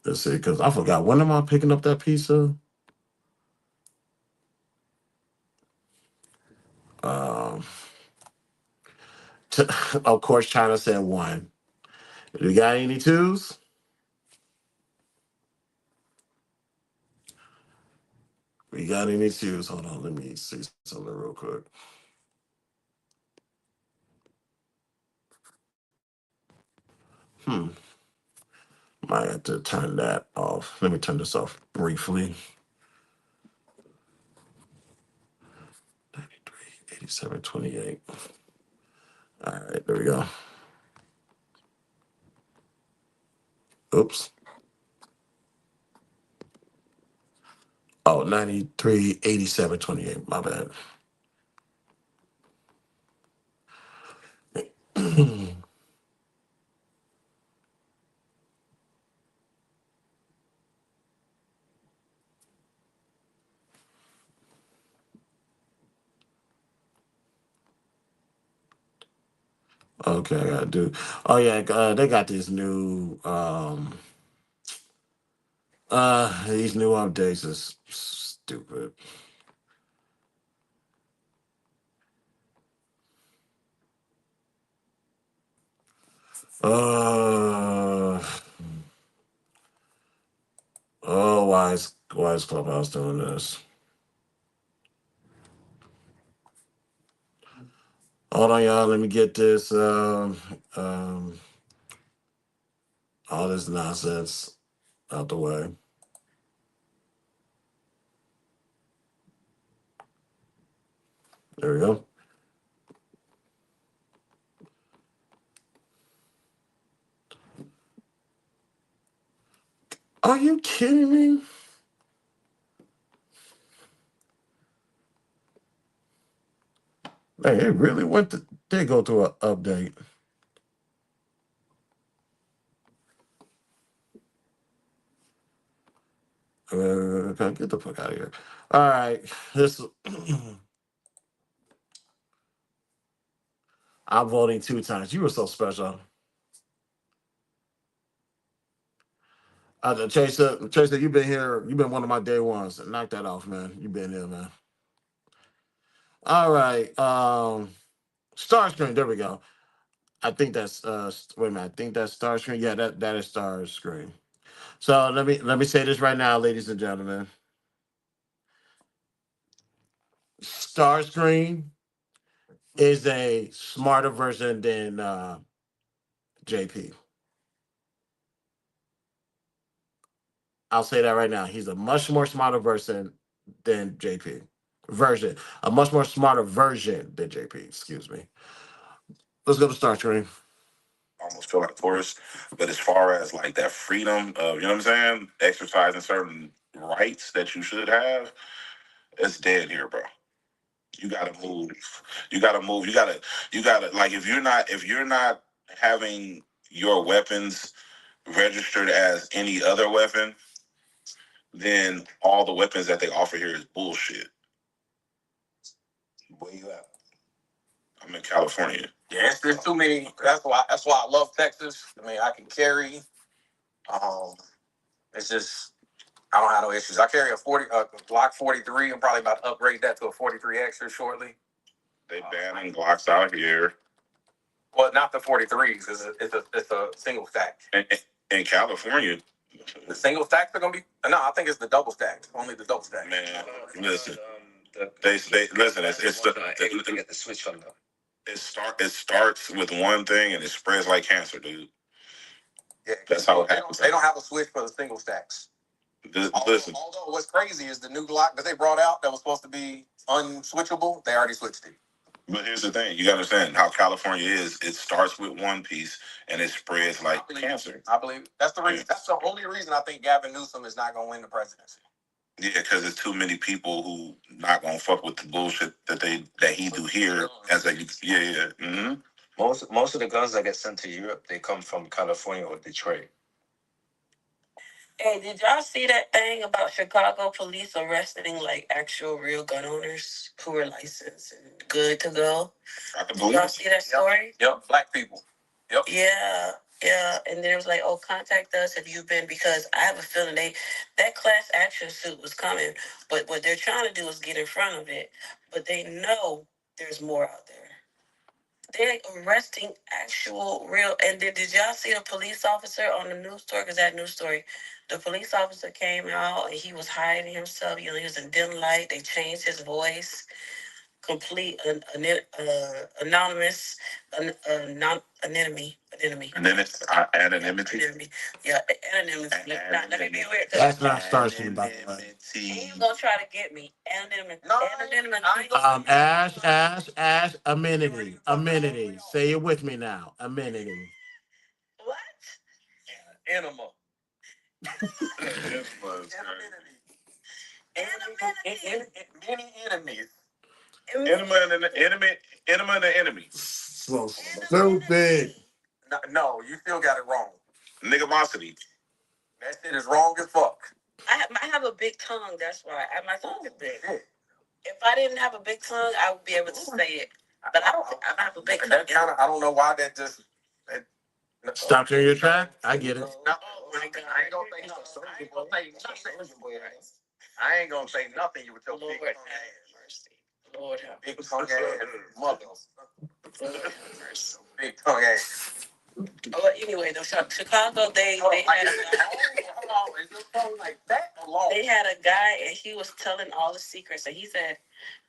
Let's see, because I forgot. When am I picking up that pizza? Um, of course, China said one. You got any twos? We got any twos? Hold on, let me see something real quick. Hmm. Might have to turn that off. Let me turn this off briefly. 93, 87, 28. All right, there we go. Oops. Oh, 93, 87, 28. My bad. Okay, I gotta do. Oh yeah, they got this new these new updates is stupid. Uh oh, why is Clubhouse doing this? Hold on, y'all. Let me get this all this nonsense out the way. There we go. Are you kidding me? Hey, it really went to they go through an update. Okay, get the fuck out of here. All right. This I'm voting 2 times. You were so special. Chaser, you've been here. You've been one of my day ones. Knock that off, man. You've been here, man. All right. Starscream. There we go. I think that's wait a minute. I think that's Starscream. Yeah, that is Starscream. So let me say this right now, ladies and gentlemen. Starscream is a smarter version than JP. I'll say that right now. He's a much more smarter version than JP. Version. A much more smarter version than JP. Excuse me. Let's go to Starscream. Almost feel like a tourist, but as far as like that freedom of, you know what I'm saying, exercising certain rights that you should have, it's dead here, bro. You gotta move. You gotta move. You gotta like if you're not having your weapons registered as any other weapon, then all the weapons that they offer here is bullshit. Where you at? I'm in California. Yeah, there's too many. That's why I love Texas. I mean, I can carry. It's just I don't have no issues. I carry a Glock 43. I'm probably about to upgrade that to a 43X here shortly. They banning Glocks out here. Well, not the 43s. It's a single stack. In California, the single stacks are gonna be. No, I think it's the double stacks. Only the double stacks. Man, listen. They listen. It's to get the switch on them. It starts with one thing and it spreads like cancer, dude. Yeah, that's how it happens. They don't have a switch for the single stacks. Listen. Although what's crazy is the new Glock that they brought out that was supposed to be unswitchable. They already switched it. But here's the thing: you gotta understand how California is. It starts with one piece and it spreads like cancer. I believe that's the reason. That's the only reason I think Gavin Newsom is not gonna win the presidency. Yeah, because there's too many people who not gonna fuck with the bullshit that he do here. As a yeah. Mm-hmm. Most of the guns that get sent to Europe, they come from California or Detroit. Hey, did y'all see that thing about Chicago police arresting like actual real gun owners who were licensed and good to go? Did y'all see that story? Yep, black people. Yep. Yeah, yeah. And then it was like, oh, contact us if you've been, because I have a feeling that class action suit was coming, but what they're trying to do is get in front of it. But they know there's more out there. They're arresting actual real. And then did y'all see the police officer on the news story? Because that news story, the police officer came out and he was hiding himself. You know, he was in dim light. They changed his voice. Complete anonymous, anonymity. Anonymity. Yeah, anonymity. Let me be weird. That's not Starscream, by the way. He's gonna try to get me. Anonymity. Ash, amenity. Say it with me now. Amenity. What? Animal. Many enemies. Enemy and the enemy. So stupid. No, you still got it wrong. Niggamosity. That shit is wrong as fuck. I have a big tongue. That's why my tongue is big. If I didn't have a big tongue, I would be able to say it. But I don't have a big tongue. I don't know why that just. Stopped you in your track? I get it. Oh my God. I ain't gonna say nothing. I ain't gonna say nothing. You with your big tongue ass. Lord have big tongue ass mother. Lord have mercy. Big tongue ass. But anyway, though, Chicago, they had a guy. They had a guy, and he was telling all the secrets, and he said,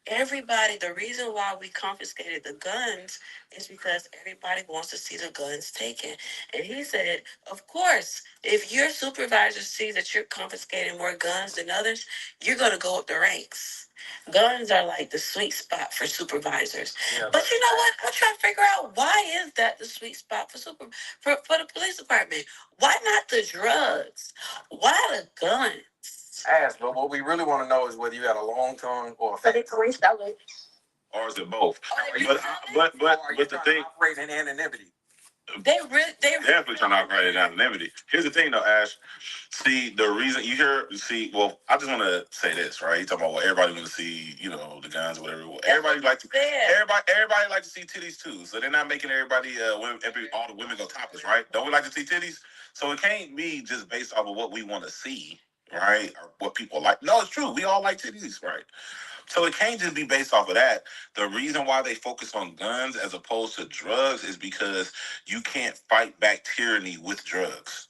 everybody, the reason why we confiscated the guns is because everybody wants to see the guns taken. And he said, of course, if your supervisor sees that you're confiscating more guns than others, you're going to go up the ranks. Guns are like the sweet spot for supervisors. Yeah, but you know what? I'm trying to figure out, why is that the sweet spot for the police department? Why not the drugs? Why the guns? Ask, but what we really want to know is whether you got a long tongue or a fat tongue. Or is it both? But the thing, operating anonymity. They definitely trying to operate in anonymity. Here's the thing, though, Ash. See, the reason you hear, well, I just want to say this, right? You talking about, well, everybody want to see, the guns, or whatever. Everybody like to see titties too. So they're not making everybody, all the women go topless, right? Don't we like to see titties? So it can't be just based off of what we want to see, right? Or what people like. No, it's true. We all like titties, right? So it can't just be based off of that. The reason why they focus on guns as opposed to drugs is because you can't fight back tyranny with drugs.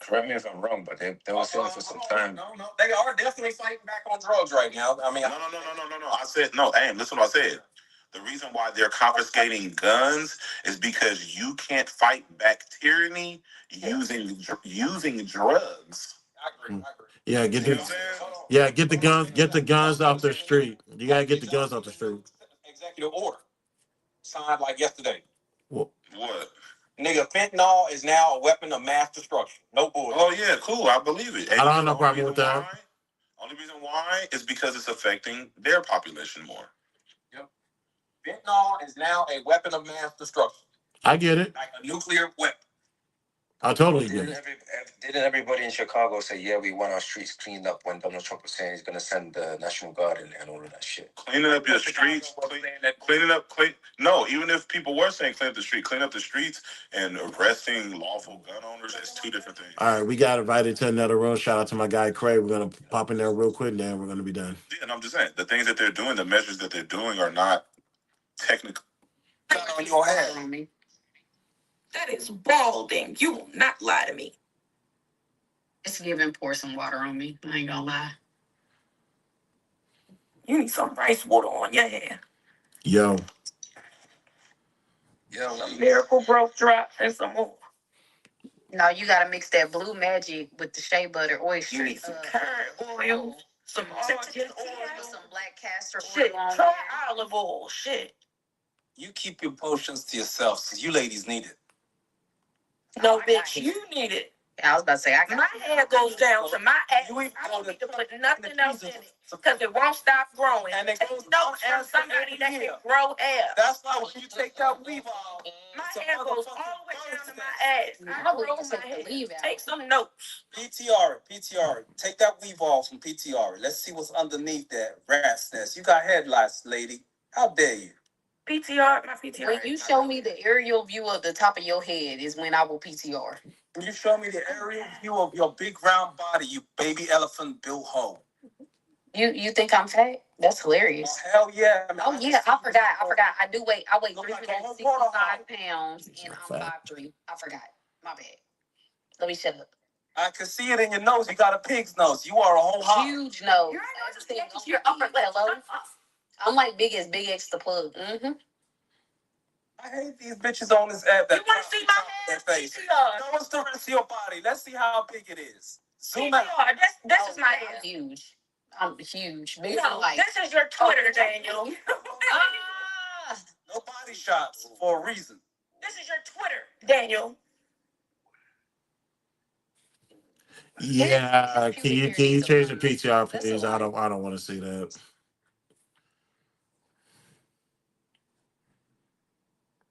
Correct me if I'm wrong, but they were selling for some time. No. They are definitely fighting back on drugs right now. I mean, no. I said, no, aim, listen to what I said. The reason why they're confiscating guns is because you can't fight back tyranny using drugs. I agree. Yeah, get the guns off the street. You gotta get the guns off the street. Executive order signed like yesterday. What? Nigga, fentanyl is now a weapon of mass destruction. No bullshit. Oh yeah, cool. I believe it. I don't have no problem with that. Only reason why is because it's affecting their population more. Yep. Fentanyl is now a weapon of mass destruction. I get it. Like a nuclear weapon. I totally get it. Didn't everybody in Chicago say, yeah, we want our streets cleaned up when Donald Trump was saying he's going to send the National Guard and all of that shit? Cleaning up your streets, no, even if people were saying clean up the street, clean up the streets and arresting lawful gun owners is two different things. All right, we got invited to another room. Shout out to my guy Craig. We're going to pop in there real quick and then we're going to be done. Yeah, and I'm just saying, the things that they're doing, the measures that they're doing are not technical. Gun on your head. That is balding. You will not lie to me. It's giving pour some water on me. I ain't gonna lie. You need some rice water on your hair. Yo. Some Miracle Growth Drop and some more. No, you gotta mix that Blue Magic with the shea butter oyster. You need some curd oil, some argan oil, some black castor oil. Shit, try olive oil. Shit. You keep your potions to yourself because you ladies need it. No, bitch, you need it. Yeah, I was about to say, my hair goes down to my ass. I don't need to put nothing else in it because it won't stop growing. And it goes notes from somebody that can grow hair. That's why when you take that weave off, my hair goes all the way down to my ass. I grow my hair. Take some notes. PTR. Take that weave off from PTR. Let's see what's underneath that rat's nest. You got headlights, lady. How dare you? PTR, my PTR. When you show me the aerial view of the top of your head is when I will PTR. When you show me the aerial view of your big round body, you baby elephant Bill Ho. You think I'm fat? That's hilarious. Oh, hell yeah. I forgot. I weigh 365 pounds and I'm 5'3". I forgot. My bad. Let me shut up. I can see it in your nose. You got a pig's nose. You are a whole hog. Huge nose. Your upper lip. I'm like Big X the plug. Mm-hmm. I hate these bitches on this app. You want to see my face? Show us the rest of your body. Let's see how big it is. Zoom out. This is my ass. Huge. I'm huge. Big this is your Twitter, Daniel. No body shots for a reason. This is your Twitter, Daniel. Yeah, can you change the PTR, please? I don't want to see that.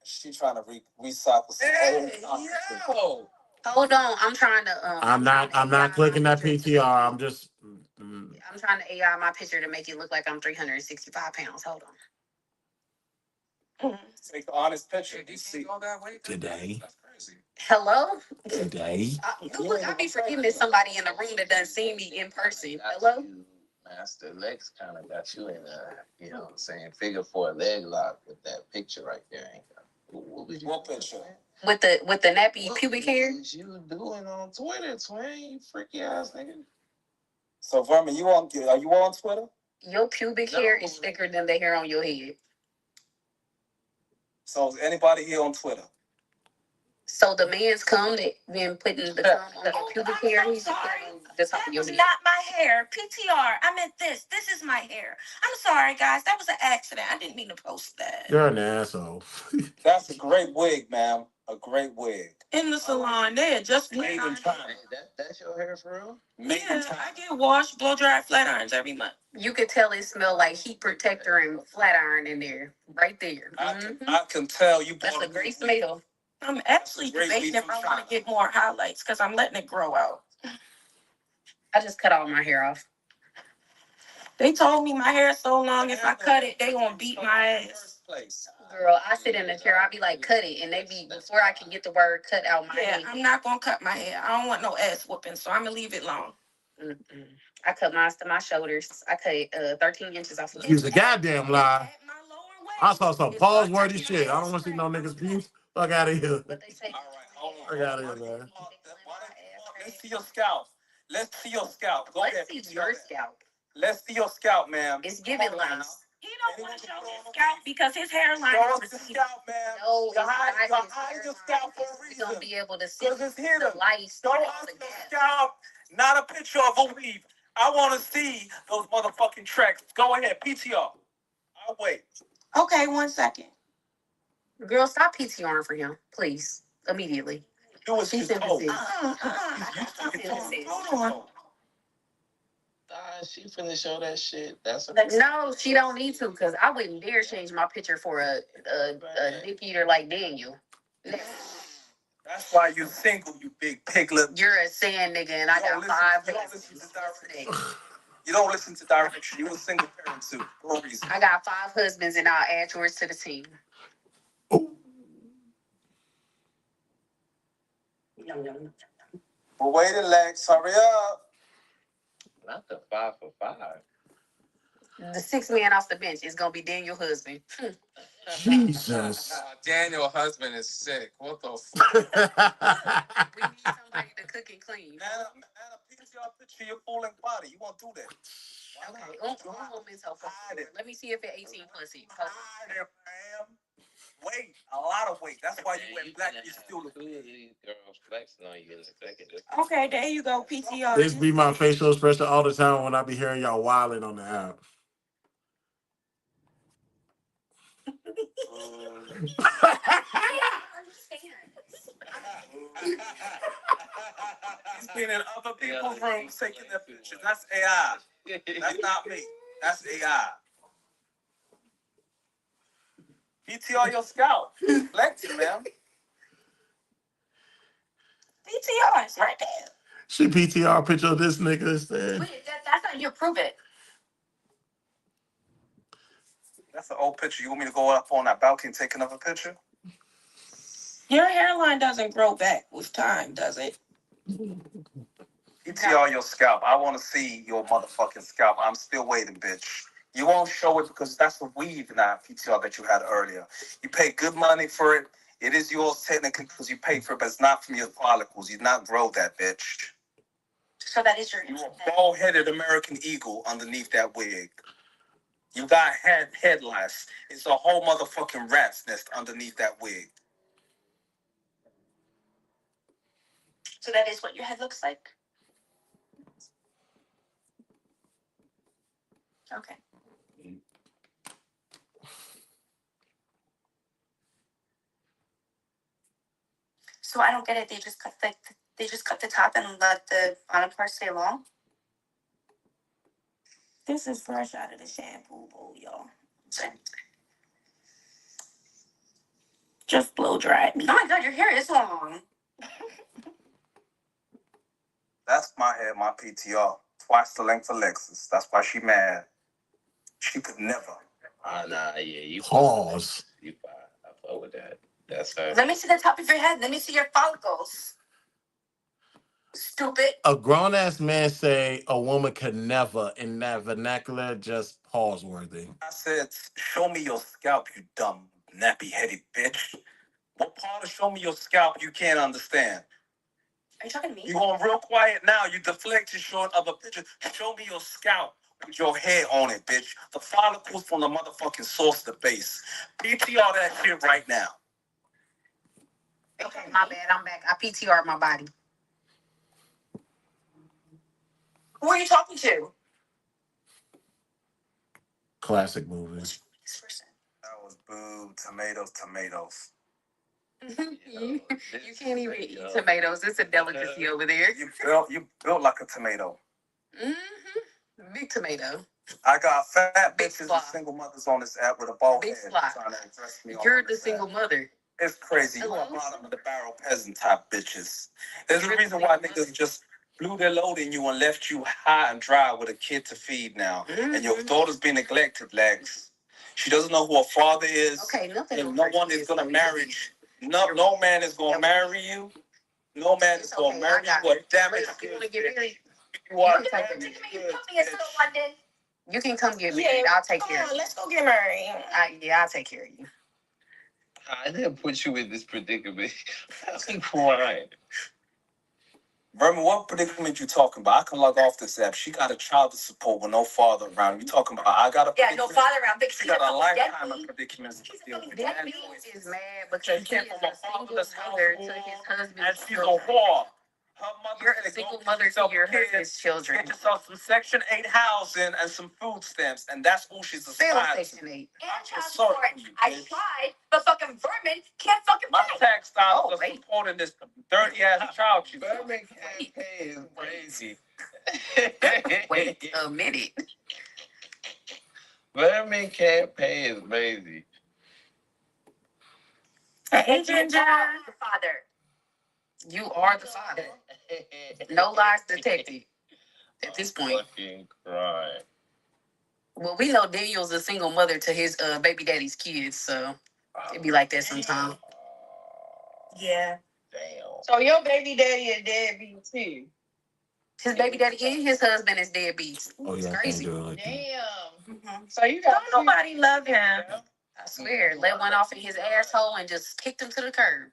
She's trying to recycle some old Hold on, I'm trying to. I'm not clicking that PTR. I'm just. I'm trying to AI my picture to make it look like I'm 365 pounds. Hold on. Take the honest picture. You see Today. Hello. Today. Look, I be forgetting there's somebody in the room that doesn't see me in person. Hello. Master Lex kind of got you in a, you know what I'm saying, figure four leg lock with that picture right there. What picture? With the nappy pubic hair? What you doing on Twitter, twin? You freaky ass nigga. So Vermin, are you on Twitter? Your pubic hair is thicker than the hair on your head. So is anybody here on Twitter? So the man's cum that been putting the cum on your pubic hair, he's just the top of your head. Not my hair. PTR. I meant this. This is my hair. I'm sorry, guys. That was an accident. I didn't mean to post that. You're an asshole. That's a great wig, ma'am. A great wig. In the salon, they had just made in China. That's your hair for real? Yeah, I get washed, blow dry, flat irons every month. You could tell it smelled like heat protector and flat iron in there, right there. I can tell you. That's a great smell. I'm actually debating if I want to get more highlights because I'm letting it grow out. I just cut all my hair off. They told me my hair is so long, if I cut it, they gonna beat my ass. Girl, I sit in the chair, I be like, cut it, and they be, before I can get the word cut out my head. I'm not gonna cut my hair. I don't want no ass whooping, so I'm gonna leave it long. I cut mine to my shoulders. I cut 13 inches off of Use a goddamn lie. I saw some pause worthy shit. I don't want to see no niggas beef. Fuck out of here. What they say? All right, hold on. Fuck out of here, man. Let's see your scalp. Let's see your scalp. Go ahead. Let's see your scalp. Let's see your scalp, ma'am. It's giving lice. He don't want to show his scalp because his hairline is the scalp, ma'am. No, you hide your scalp for a reason. You're going to be able to see Because it's hidden. the lice. Show us your scalp, not a picture of a weave. I want to see those motherfucking tracks. Go ahead, PTR. I'll wait. Okay, 1 second. Girl, stop PTRing for him, please. Immediately. Do what she's told. Hold on. She finna show that shit. That's a No, she don't need to, because I wouldn't dare change my picture for a dick eater like Daniel. That's why you single, you big piglet. You're a sand nigga, and I got 5 husbands. You don't listen to direction. You a single parent too. For a reason. I got 5 husbands, and I'll add yours to the team. We're waiting, Lex. Hurry up. not the 5 for 5. The 6th man off the bench is gonna be Daniel's husband. Jesus. Daniel's husband is sick. What the fuck? We need somebody to cook and clean. Man, a PTR picture of your full-length body. You won't do that. Okay, let me see if it's 18 plus each. Wait, a lot of weight. That's why you wear black. You still look good. These girls flexing on you in a second. Okay, there you go, PTR. This be my facial expression all the time when I be hearing y'all wilding on the app. He's been in other people's rooms taking their pictures. That's AI. That's not me. That's AI. PTR your scalp. Flexing, man. PTR is right there. She PTR picture of this nigga instead. Wait, that's not you. Prove it. That's an old picture. You want me to go up on that balcony and take another picture? Your hairline doesn't grow back with time, does it? PTR your scalp. I want to see your motherfucking scalp. I'm still waiting, bitch. You won't show it because that's the weave in that PTR that you had earlier. You pay good money for it. It is yours technically because you paid for it, but it's not from your follicles. You did not grow that, bitch. So that is your... You a bald-headed American eagle underneath that wig. You got head lice. It's a whole motherfucking rat's nest underneath that wig. So that is what your head looks like? Okay. So I don't get it. They just cut the top and let the bottom part stay long. This is fresh out of the shampoo bowl, y'all. Just blow dried me. Oh my god, your hair is long. That's my hair, my PTR. Twice the length of Lexus. That's why she mad. She could never. Nah, yeah, you pause. You fine. I fuck with that. That's her. Let me see the top of your head. Let me see your follicles. Stupid. A grown ass man say a woman could never in that vernacular, just pause worthy. I said, show me your scalp, you dumb, nappy-headed bitch. What part of show me your scalp you can't understand? Are you talking to me? You going real quiet now. You deflected showing other pictures. Show me your scalp with your hair on it, bitch. The follicles from the motherfucking source to base. PTR that shit right now. Okay, my bad. I'm back. I PTR my body. Who are you talking to? Classic movie. That was boo, tomatoes. You can't even eat tomatoes. It's a delicacy over there. You built like a tomato. Mm-hmm. Big tomato. I got fat bitches and single mothers on this app with a bald head slot. trying to address me. You're the single mother. It's crazy. You are bottom of the barrel peasant type bitches. There's a reason why niggas just blew their load in you and left you high and dry with a kid to feed now. Mm-hmm. And your daughter's been neglected, Lex. She doesn't know who her father is. Okay, nothing. And no one is gonna marry you. No man is gonna marry you. No man is gonna marry you. What damage? You wanna get married? You can come here to London. You can come get married. I'll take care of you. Let's go get married. Yeah, I'll take care of you. I didn't put you in this predicament. I'm crying. Vermin, what predicament you talking about? I can log off this app. She got a child to support with no father around. You talking about I got a Yeah, no father around. She got a lifetime of predicaments to deal with. Deadbeat is mad because he is a single mother to his husband's And she's a children. whore. Her mother You're a said, single "Go mother get yourself to your a kid, husband's children. Get yourself some Section 8 housing and some food stamps," and that's who she's Still aspiring Section to. 8. And child support. I tried, but fucking Vermin can't fucking My pay. tax dollars are supporting this dirty ass child you. Vermin can't pay is crazy. Wait a minute. Vermin can't pay is crazy. Hey, Ginger. The father. You are the father. No lies detected at this point. Fucking crying. Well, we know Daniel's a single mother to his baby daddy's kids, so it'd be like that sometimes. Yeah. Damn. So your baby daddy is deadbeat too. His baby daddy and his husband is deadbeats. Oh It's yeah, I can't crazy. do it like that. Damn. Mm-hmm. So you got Don't nobody love him. I swear, let one off in his asshole and just kicked him to the curb.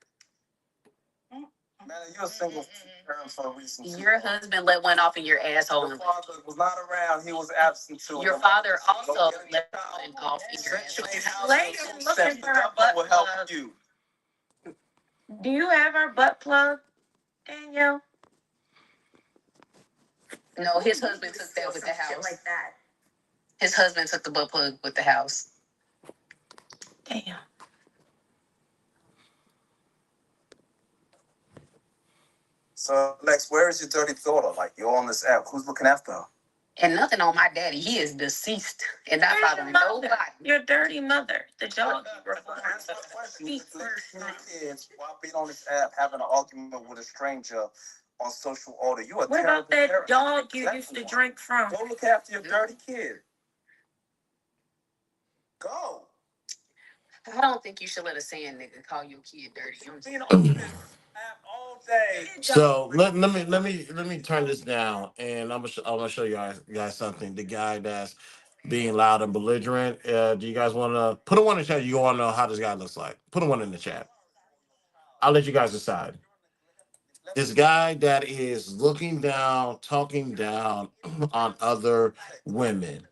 Man, you're a single parent for a reason. Too. Your husband let one off in your asshole. Your father was not around. He was absent too. Your father also let one off in your asshole. Later, looking for her butt will help you. Do you have our butt plug, Danielle? No, his husband took that with the house. Like that. His husband took the butt plug with the house. Damn. So, Lex, where is your dirty daughter? Like, you're on this app. Who's looking after her? And nothing on my daddy. He is deceased and not bothering nobody. Your dirty mother. The dog you were Speak first. Kids, while being on this app, having an argument with a stranger on social order. You are What about that dog you used to drink from? Go look after your dirty kid. Go. I don't think you should let a sand nigga call your kid dirty. Being on this app all day. So let me turn this down, and I'm gonna show you guys something. The guy that's being loud and belligerent. Do you guys want to put a one in the chat? You want to know how this guy looks like? Put a one in the chat. I'll let you guys decide. This guy that is looking down, talking down on other women.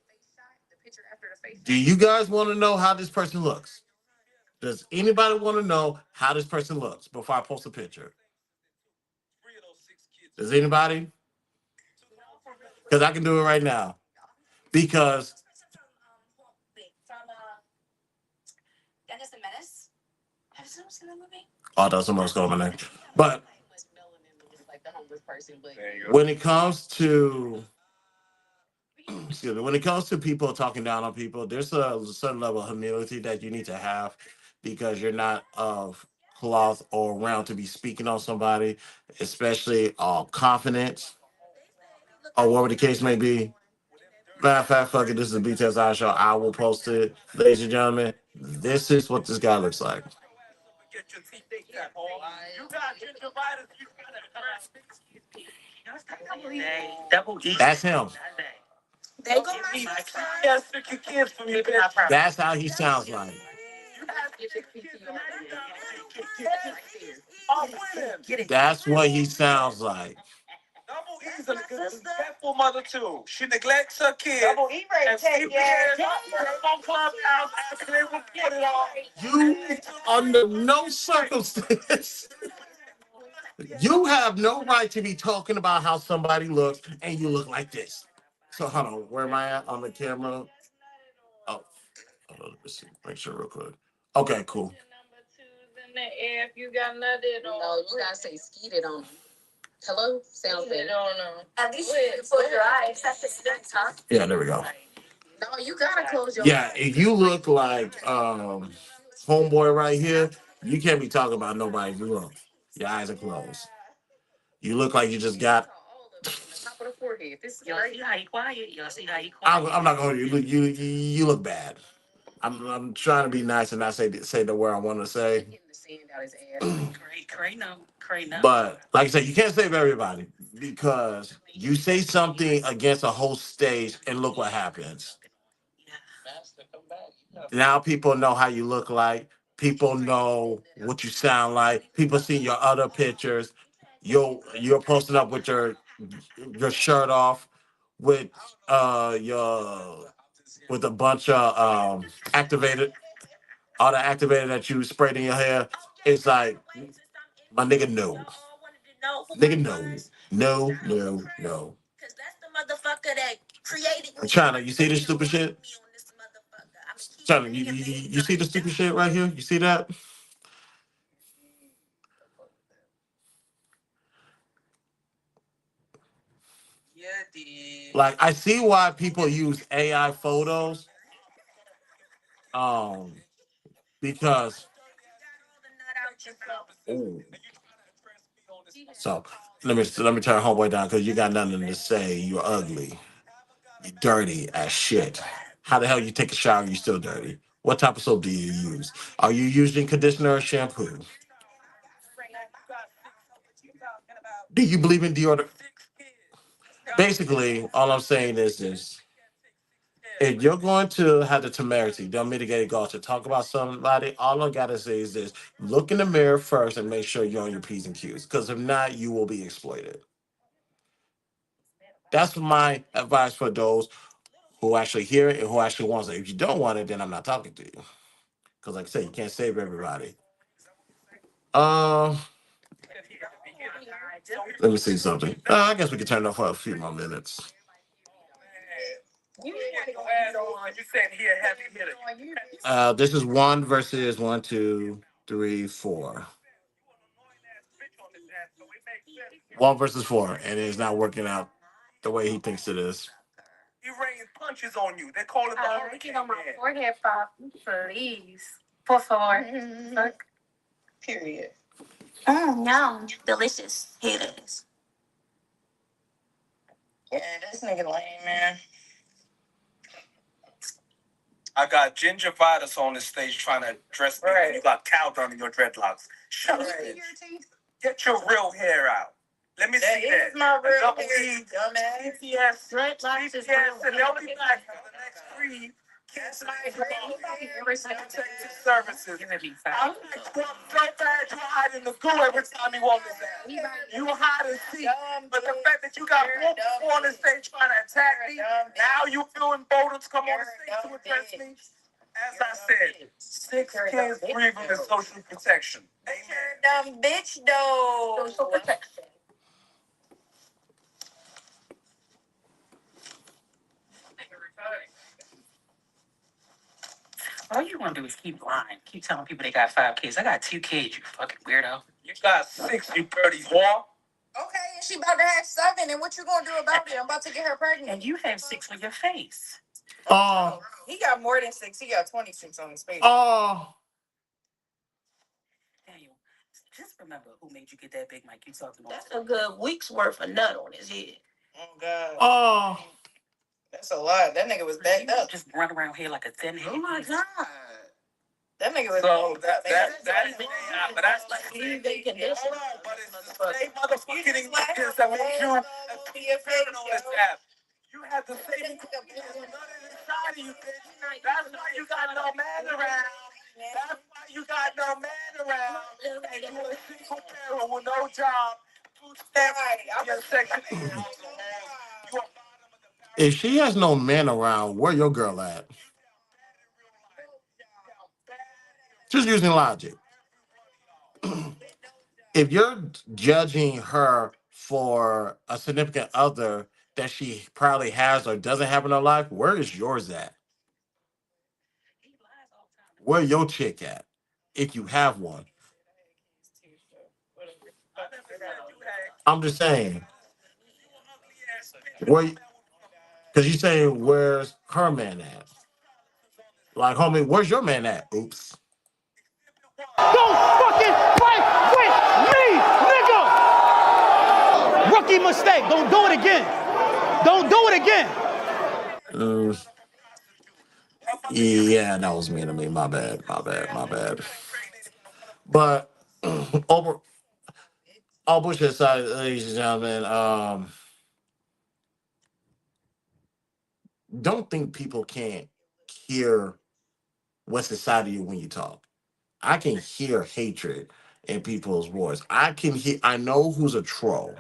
Do you guys want to know how this person looks? Does anybody want to know how this person looks before I post a picture? Does anybody? Because I can do it right now. Because Dennis the Menace. Have you seen that movie? oh, that's almost going there. But when it comes to excuse me, when it comes to people talking down on people, there's a certain level of humility that you need to have because you're not of cloth or round to be speaking on somebody, especially confidence or whatever the case may be. Matter of fact, fuck it, this is a BTSI show. I will post it. Ladies and gentlemen, this is what this guy looks like. That's him. That's how he sounds like. That's what he sounds like. Double E's a respectful mother too. She neglects her kids. Double E ready to take on Clubhouse after they reported all. You, under no circumstance, you have no right to be talking about how somebody looks and you look like this. So hold on, where am I at on the camera? Oh, hold on, let me see. Make sure real quick. Okay, cool. If you got nutted on. No, you gotta say skeeted on them. Hello? Sounds better. At least you can close your eyes. That's the sense, huh? Yeah, there we go. No, you gotta close your Yeah, eyes. if you look like homeboy right here, you can't be talking about nobody. You look. Your eyes are closed. You look like you just got. Top of the forehead. This is Y'all see how he quiet? Y'all see how he quiet? I'm not gonna. You look bad. I'm trying to be nice and not say the word I want to say. But like I said, you can't save everybody because you say something against a whole stage and look what happens. Now people know how you look like. People know what you sound like. People see your other pictures. You're posting up with your shirt off, with your with a bunch of activated, all the activated that you sprayed in your hair. It's like, my nigga, no. Nigga, no. I'm trying to, you see this stupid shit? Trying to, you see the stupid shit right here? You see that? Like, I see why people use AI photos. Because ooh. So let me turn homeboy down because you got nothing to say. You're ugly. You're dirty as shit. How the hell you take a shower and you still dirty? What type of soap do you use? Are you using conditioner or shampoo? Do you believe in deodorant? Basically, all I'm saying is this. If you're going to have the temerity, the unmitigated gall to talk about somebody, all I gotta say is this: look in the mirror first and make sure you're on your P's and Q's. Because if not, you will be exploited. That's my advice for those who actually hear it and who actually wants it. If you don't want it, then I'm not talking to you. Because like I said, you can't save everybody. Let me see something. I guess we can turn it off for a few more minutes. This is 1 versus 1, 2, 3, 4. 1 versus 4, and it's not working out the way he thinks it is. He raining punches on you. They call it the hurricane on my forehead, Pop. Please. Por favor. Look. Period. Yum. Delicious. Here it is. Yeah, this nigga lame, man. I got gingivitis on this stage trying to dress me. Right. You got cow dung in your dreadlocks. Shut up. Get your real hair out. Let me see that. My real hair, dumbass. BTS, BTS, and they'll be back for the next 3. Cancel my services. I'm like, so bad you hide in the goo every time you walk his ass. You hide and see. But the fact that you got people on the stage trying to attack me, now you feel emboldened to come on the stage to address me. As I said, 6 kids breathing in social protection. Amen. Dumb bitch, though. Social protection. All you want to do is keep lying. Keep telling people they got 5 kids. I got 2 kids, you fucking weirdo. You got 6, you dirty whore. Okay, and she about to have 7, and what you gonna do about it? I'm about to get her pregnant. And you have 6 on your face. Oh. He got more than 6. He got 26 on his face. Oh. Daniel, just remember who made you get that big mic you talking about. That's a good week's worth of nut on his head. Oh, God. Oh. That's a lot. That nigga was backed up. Just run around here like a thin head. Oh, my God. That nigga was so that's but that's like they condition. Hold on, but it's the same motherfucking elections that make you a fan on this app. You have the same none inside of you, bitch. That's why you got no man around. That's why you got no man around. And you a single parent with no job. Your section 8 household. If she has no man around, where your girl at? Just using logic. If you're judging her for a significant other that she probably has or doesn't have in her life, where is yours at? Where your chick at? If you have one. I'm just saying. Where? Because you saying where's her man at? Like, homie, where's your man at? Oops. Don't fucking fight with me, nigga! Rookie mistake. Don't do it again. Don't do it again. Yeah, that was mean to me. My bad. My bad. My bad. But over all bullshit aside, ladies and gentlemen, don't think people can't hear what's inside of you when you talk. I can hear hatred in people's voice. I can hear. I know who's a troll,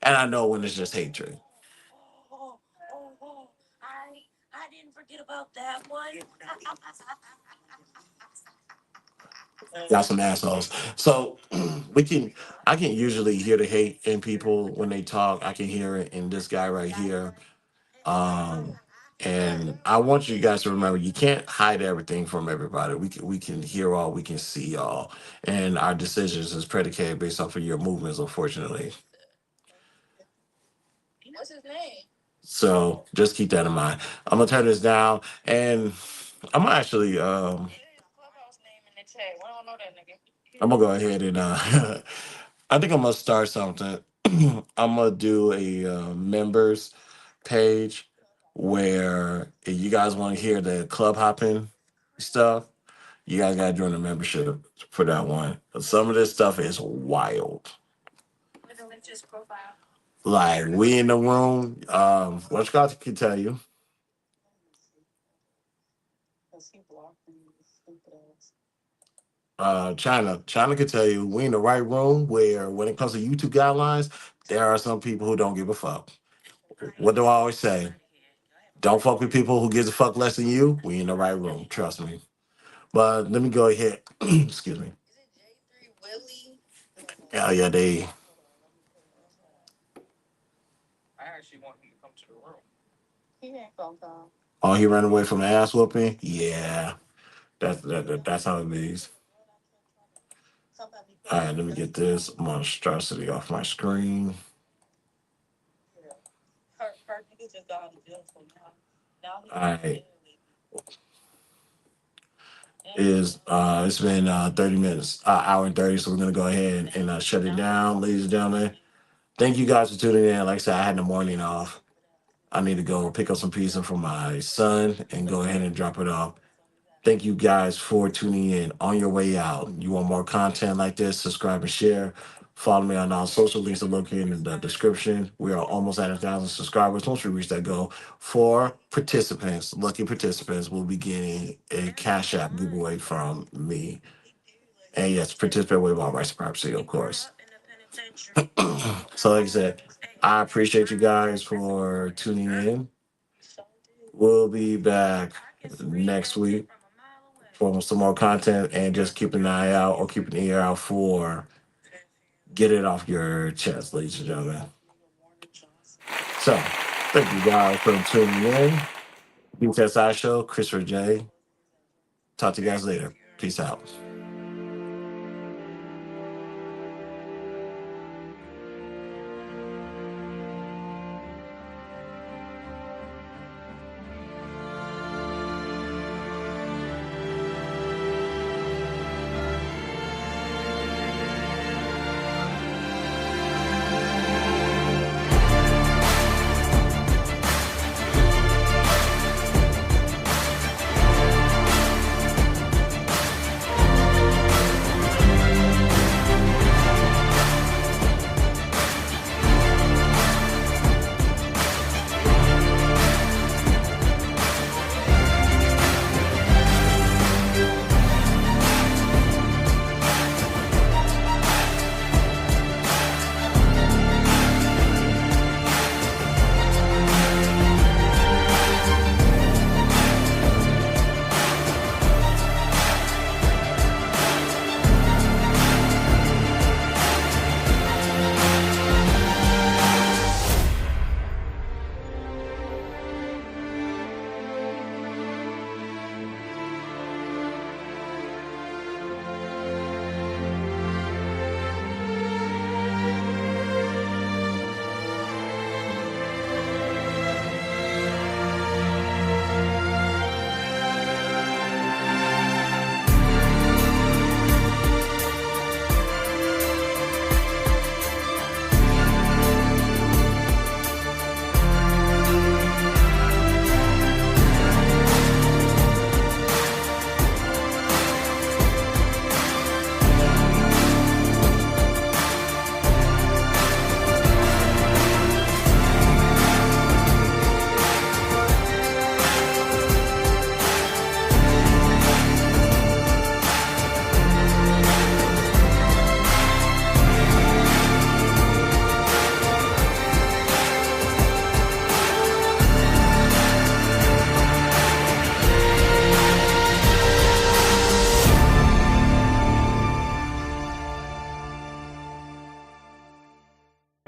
and I know when it's just hatred. I didn't forget about that one. Y'all some assholes. So I can usually hear the hate in people when they talk. I can hear it in this guy right here. Um, and I want you guys to remember, you can't hide everything from everybody. We can hear all, we can see all, and our decisions is predicated based off of your movements, unfortunately. What's his name? So just keep that in mind. I'm gonna turn this down, and I'm gonna actually I'm gonna go ahead and I think I'm gonna start something. I'm gonna do a members page where if you guys want to hear the club hopping stuff, you guys gotta join the membership for that one. Some of this stuff is wild. Like we in the room, what Scott can tell you. China can tell you we in the right room where when it comes to YouTube guidelines, there are some people who don't give a fuck. What do I always say? Don't fuck with people who gives a fuck less than you. We in the right room, trust me. But let me go ahead. Excuse me. Hell yeah, they. Oh, he ran away from the ass whooping. Yeah, that's how it is. All right, let me get this monstrosity off my screen. All right. It's been 30 minutes, hour and 30, so we're gonna go ahead and shut it down, ladies and gentlemen. Thank you guys for tuning in. Like I said, I had the morning off. I need to go pick up some pizza for my son and go ahead and drop it off. Thank you guys for tuning in. On your way out, you want more content like this, subscribe and share. Follow me on all social links are located in the description. We are almost at 1,000 subscribers. Once we reach that goal, 4 participants, lucky participants, will be getting a Cash App giveaway from me. And yes, participate with all rights and privacy, of course. So like I said, I appreciate you guys for tuning in. We'll be back next week for some more content, and just keep an eye out or keep an ear out for Get It Off Your Chest, ladies and gentlemen. So, thank you guys for tuning in. BTSI Show, Christopher J. Talk to you guys later. Peace out.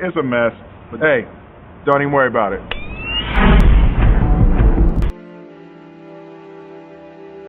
It's a mess. But hey, don't even worry about it.